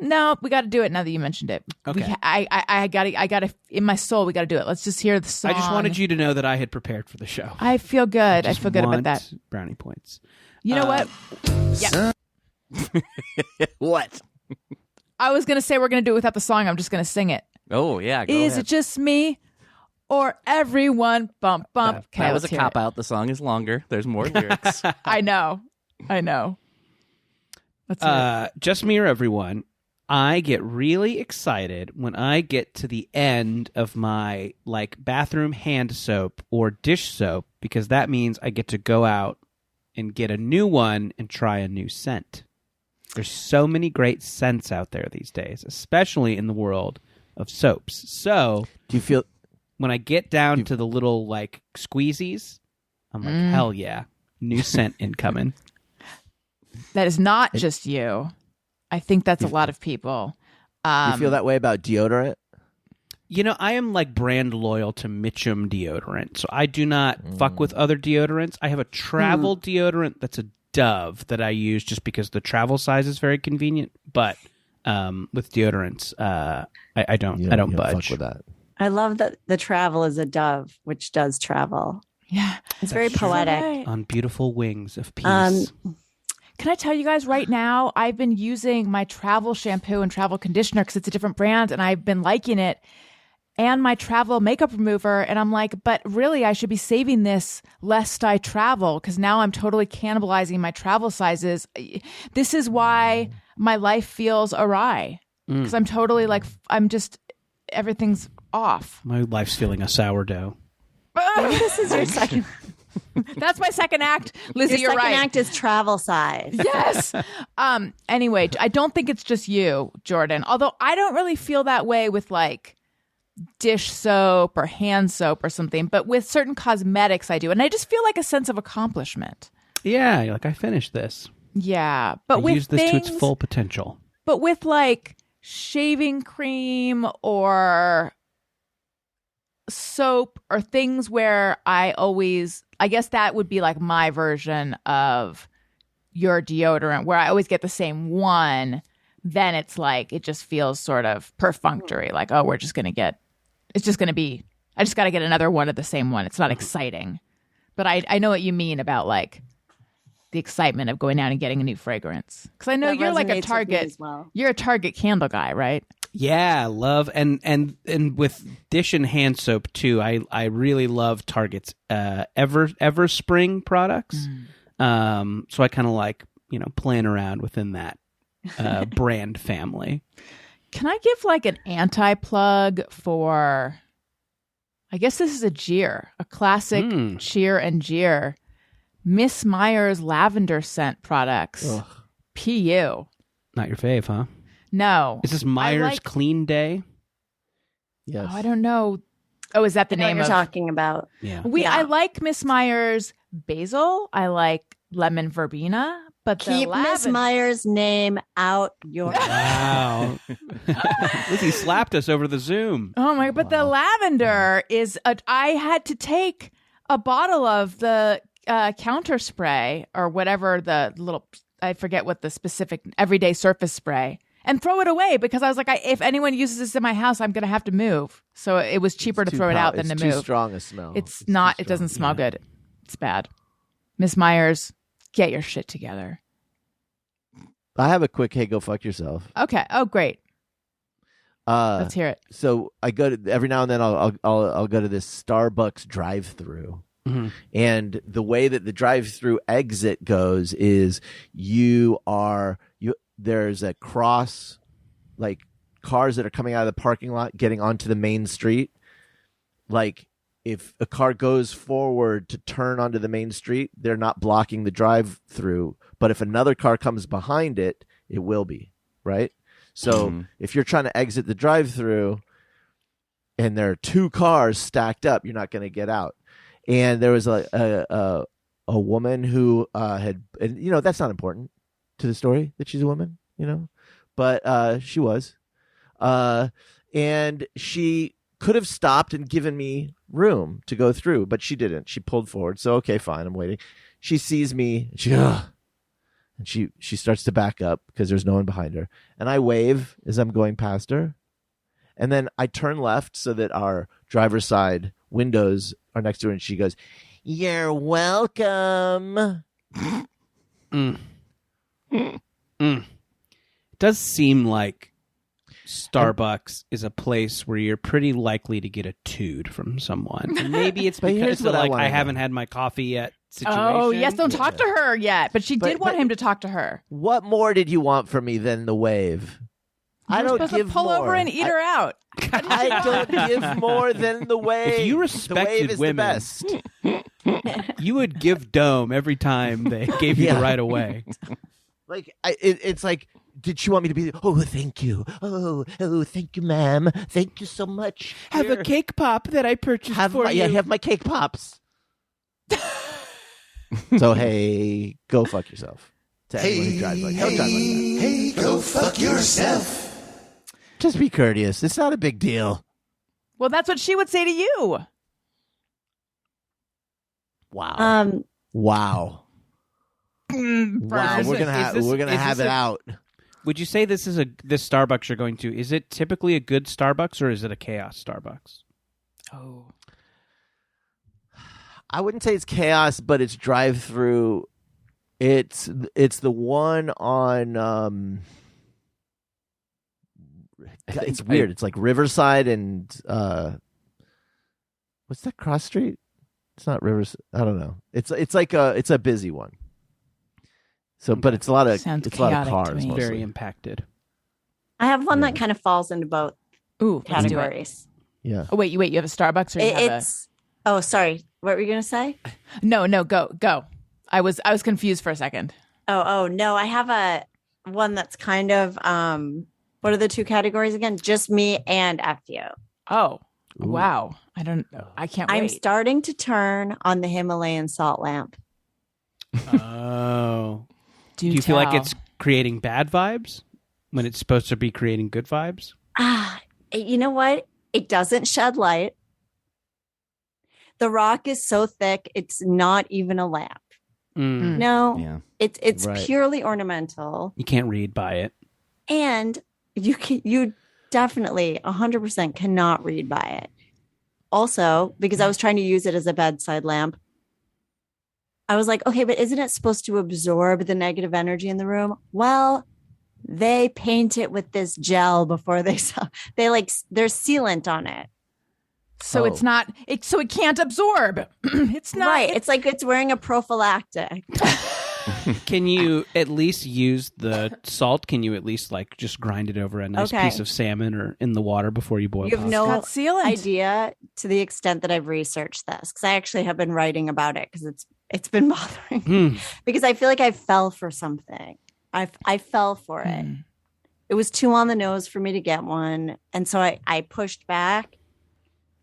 No, we got to do it now that you mentioned it. Okay. I got to, in my soul, we got to do it. Let's just hear the song. I just wanted you to know that I had prepared for the show. I feel good. I feel good about that. Brownie points. You know what? Yeah. What? I was going to say we're going to do it without the song. I'm just going to sing it. Oh, yeah. Go Is ahead. it just me or everyone? Bump, bump. Okay, that was a let's hear cop it. out. The song is longer. There's more lyrics. I know. Let's hear it. Just me or everyone. I get really excited when I get to the end of my like bathroom hand soap or dish soap, because that means I get to go out and get a new one and try a new scent. There's so many great scents out there these days, especially in the world of soaps. So Do you feel when I get down to the little like squeezies, I'm like, hell yeah, new scent incoming. That is not just you. I think that's a lot of people. you feel that way about deodorant? You know, I am like brand loyal to Mitchum deodorant, so I do not fuck with other deodorants. I have a travel deodorant that's a Dove that I use just because the travel size is very convenient. But with deodorants, I don't You don't budge. fuck with that. I love that the travel is a dove, which does travel. Yeah. It's very poetic. On beautiful wings of peace. Can I tell you guys right now, I've been using my travel shampoo and travel conditioner because it's a different brand and I've been liking it, and my travel makeup remover. And I'm like, but really I should be saving this lest I travel, because now I'm totally cannibalizing my travel sizes. This is why my life feels awry, because I'm totally like, everything's off. My life's feeling a sourdough. Maybe this is your second. That's my second act. Lizzy, Your you're second right. act is travel size. Yes. Anyway, I don't think it's just you, Jordan. Although I don't really feel that way with like dish soap or hand soap or something, but with certain cosmetics I do. And I just feel like a sense of accomplishment. Yeah, you're like, I finished this. Yeah. But I with used this things, to its full potential. But with like shaving cream or soap or things where I guess that would be like my version of your deodorant, where I always get the same one, then it's like it just feels sort of perfunctory. Like, oh, I just got to get another one of the same one. It's not exciting. But I know what you mean about like the excitement of going out and getting a new fragrance. Because I know That you're like a resonates with me Target. as well. You're a Target candle guy, right? Yeah, love and with dish and hand soap too. I really love Target's Everspring products. So I kind of like playing around within that brand family. Can I give like an anti-plug for, I guess this is a Jeer, a classic Cheer and Jeer, Miss Meyer's lavender scent products. Ugh. PU. Not your fave, huh? No. Is this Meyer's Clean Day? Yes. Oh, I don't know. Oh, is that the I know what name you're of? talking about. Yeah. I like Miss Meyer's basil. I like lemon verbena, but the Keep Miss lavender. Meyer's name out your Wow. Lizzy slapped us over the Zoom. Oh my! But the lavender is. I had to take a bottle of the counter spray or whatever the little. I forget what the specific everyday surface spray. And throw it away because I was like, if anyone uses this in my house, I'm going to have to move. So it was cheaper to throw it out than to It's move. too strong a smell. It's too not. It strong. doesn't smell good. It's bad. Miss Myers, get your shit together. I have a quick, hey, go fuck yourself. Okay. Oh, great. Let's hear it. So I go to every now and then I'll go to this Starbucks drive-through. Mhm. And the way that the drive-through exit goes is there's a cross, like cars that are coming out of the parking lot getting onto the main street. Like if a car goes forward to turn onto the main street, they're not blocking the drive-through. But if another car comes behind it, it will be, right? So if you're trying to exit the drive-through and there are two cars stacked up, you're not going to get out. And there was a woman who had, and that's not important to the story that she's a woman, but she was, and she could have stopped and given me room to go through, but she didn't. She pulled forward. So okay, fine, I'm waiting. She sees me, and she starts to back up because there's no one behind her, and I wave as I'm going past her, and then I turn left so that our driver's side windows are next to her, and she goes, "You're welcome." It does seem like Starbucks is a place where you're pretty likely to get a tood from someone. And maybe it's But because here's of what I like wanna I know. haven't had my coffee yet situation. Oh, yes. Don't talk to her yet. But she did want but- him to talk to her. What more did you want from me than the wave? I You're don't supposed give to pull more. over and eat her out. I don't give more than the wave. If you the respected wave is women- the best. You would give dome every time they gave you Yeah. the right of way. Like it's like, did she want me to be? Oh, thank you. Oh, thank you, ma'am. Thank you so much. Have Here, a cake pop that I purchased have for my, you. yeah, have my cake pops. So hey, go fuck yourself. To anyone who drives like, don't drive like that. Hey, go fuck yourself. Just be courteous. It's not a big deal. Well, that's what she would say to you. Wow. Wow. Burn. Wow. We're gonna have it out. Would you say this Starbucks you're going to? Is it typically a good Starbucks or is it a chaos Starbucks? Oh. I wouldn't say it's chaos, but it's drive-through. It's the one on. It's weird. It's like Riverside and what's that cross street? It's not Rivers. I don't know. It's like it's a busy one. So, but it's a lot of Sounds it's a lot of chaotic to cars. me. Mostly. Very impacted. I have one that kind of falls into both Ooh, let's do it. categories. Yeah. Oh, wait, you have a Starbucks or you have It's oh, sorry. What were you going to say? No, go. I was confused for a second. Oh, no. I have a one that's kind of what are the two categories again? Just me and FU. Oh, Ooh. wow. I can't wait. I'm starting to turn on the Himalayan salt lamp. Oh. Do you feel like it's creating bad vibes when it's supposed to be creating good vibes? You know what? It doesn't shed light. The rock is so thick, it's not even a lamp. No, Yeah. it's Right. purely ornamental, You can't read by it. and you definitely 100% cannot read by it. Also, because I was trying to use it as a bedside lamp, I was like, okay, but isn't it supposed to absorb the negative energy in the room? Well, they paint it with this gel before there's sealant on it. So it's not. So it can't absorb. It's not. Right. It's like it's wearing a prophylactic. Can you at least use the salt? Can you at least like just grind it over a nice Okay. piece of salmon or in the water before you boil You have pasta? no got sealant. idea to the extent that I've researched this, because I actually have been writing about it because it's been bothering me. Hmm. Because I feel like I fell for something. I fell for it. It was too on the nose for me to get one. And so I pushed back.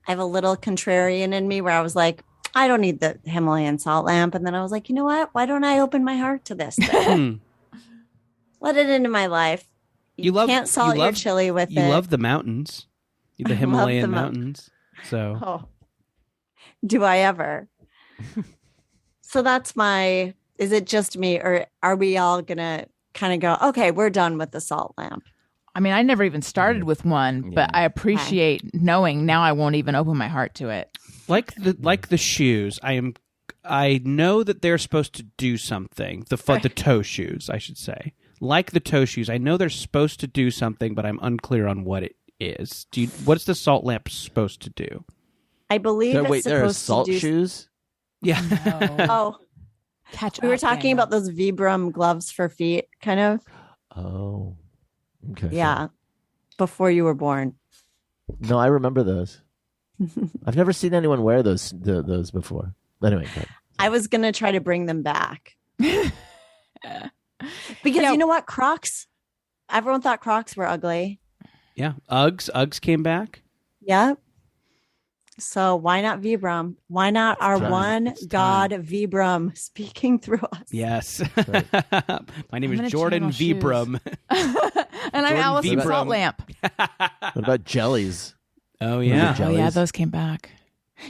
I have a little contrarian in me where I was like, I don't need the Himalayan salt lamp. And then I was like, you know what? Why don't I open my heart to this thing? Let it into my life. You can't salt your chili with You it. love the mountains, I the love Himalayan the mountains. So Oh, do I ever? So that's my, is it just me, or are we all going to kind of go, okay, we're done with the salt lamp? I mean, I never even started with one, but I appreciate knowing now I won't even open my heart to it. like the shoes, I know that they're supposed to do something. The toe shoes, I should say. Like the toe shoes, I know they're supposed to do something, but I'm unclear on what it is. What's the salt lamp supposed to do? I believe it's Wait, there are supposed salt to do. shoes? Yeah. Oh, Catch we were up, talking Daniel. about those Vibram gloves for feet, kind of. Oh. Okay. Yeah. Before you were born. No, I remember those. I've never seen anyone wear those before. Anyway, go ahead. I was going to try to bring them back. Because you know what? Crocs, everyone thought Crocs were ugly. Yeah. Uggs came back. Yep. So why not Vibram? Why not our time. one It's God Vibram speaking through us? Yes. Right. My name I'm gonna is Jordan channel shoes. Vibram. And I'm Jordan Allison Vibram. Salt Lamp. What about jellies? Oh, yeah. yeah. Oh, yeah, Jellies. those came back.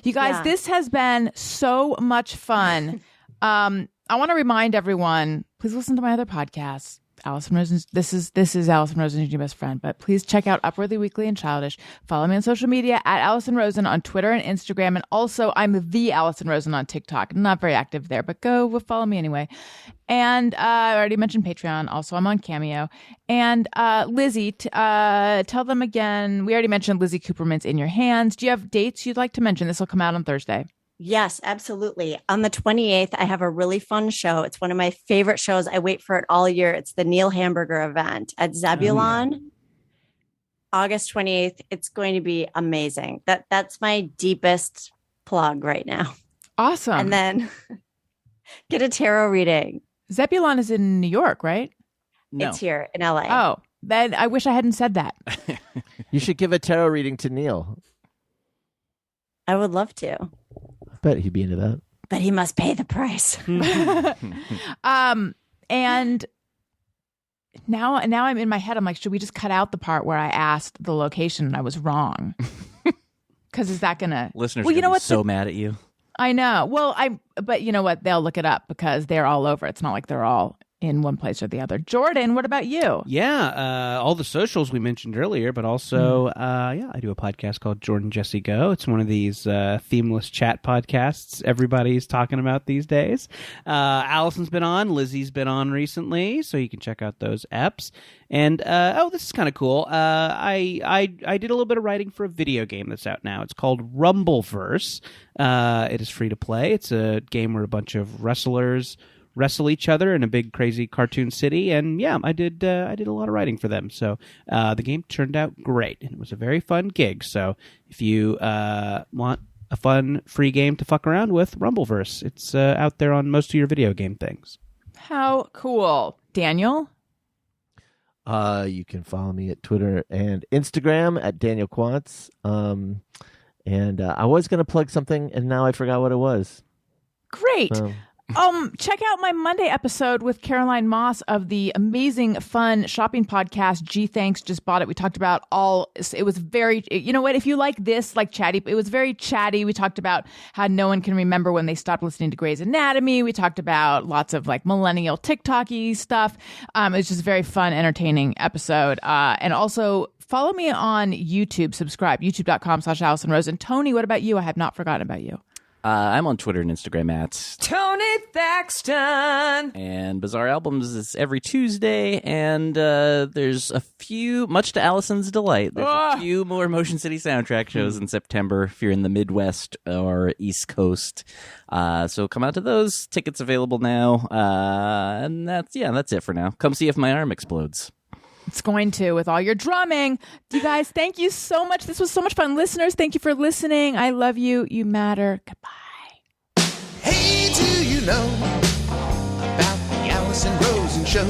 You guys, Yeah. this has been so much fun. I want to remind everyone, please listen to my other podcasts. Allison Rosen's, this is Allison Rosen, your best friend, but please check out Upworthy Weekly and Childish. Follow me on social media at Allison Rosen on Twitter and Instagram. And also I'm the Allison Rosen on TikTok. Not very active there, but go follow me anyway. And I already mentioned Patreon. Also, I'm on Cameo. And Lizzy, tell them again. We already mentioned Lizzy Cooperman's In Your Hands. Do you have dates you'd like to mention? This will come out on Thursday. Yes, absolutely. On the 28th, I have a really fun show. It's one of my favorite shows. I wait for it all year. It's the Neil Hamburger event at Zebulon. August 28th. It's going to be amazing. That's my deepest plug right now. Awesome. And then get a tarot reading. Zebulon is in New York, right? No. It's here in LA. Oh, then I wish I hadn't said that. You should give a tarot reading to Neil. I would love to, I bet he'd be into that. but he must pay the price. And now I'm in my head. I'm like, should we just cut out the part where I asked the location and I was wrong? Because is that gonna Listeners Well, are you know gonna be what? so mad at you. I know. Well, but you know what? They'll look it up because they're all over. It's not like they're all in one place or the other. Jordan, what about you? Yeah, all the socials we mentioned earlier, but also, I do a podcast called Jordan Jesse Go. It's one of these themeless chat podcasts everybody's talking about these days. Allison's been on, Lizzy's been on recently, so you can check out those eps. And this is kind of cool. I did a little bit of writing for a video game that's out now. It's called Rumbleverse. It is free to play. It's a game where a bunch of wrestlers wrestle each other in a big crazy cartoon city, and yeah, I did a lot of writing for them, so the game turned out great, and it was a very fun gig. So if you want a fun free game to fuck around with, Rumbleverse, it's out there on most of your video game things. How cool. Daniel? You can follow me at Twitter and Instagram at Daniel Quantz. And I was going to plug something, and now I forgot what it was. Great. Check out my Monday episode with Caroline Moss of the amazing, fun shopping podcast, G Thanks, Just Bought It. We talked about it was very, you know what, if you like this, like chatty, it was very chatty. We talked about how no one can remember when they stopped listening to Grey's Anatomy. We talked about lots of like millennial TikTok-y stuff. It was just a very fun, entertaining episode. And also, follow me on YouTube, subscribe, youtube.com/Allison Rosen. Tony, what about you? I have not forgotten about you. I'm on Twitter and Instagram at Tony Thaxton. And Bizarre Albums is every Tuesday, and there's a few, much to Allison's delight, there's a few more Motion City soundtrack shows in September if you're in the Midwest or East Coast. So come out to those. Tickets available now. And that's it for now. Come see if my arm explodes. It's going to, with all your drumming. You guys, thank you so much. This was so much fun. Listeners, thank you for listening. I love you. You matter. Goodbye. Hey, do you know about the Allison Rosen show?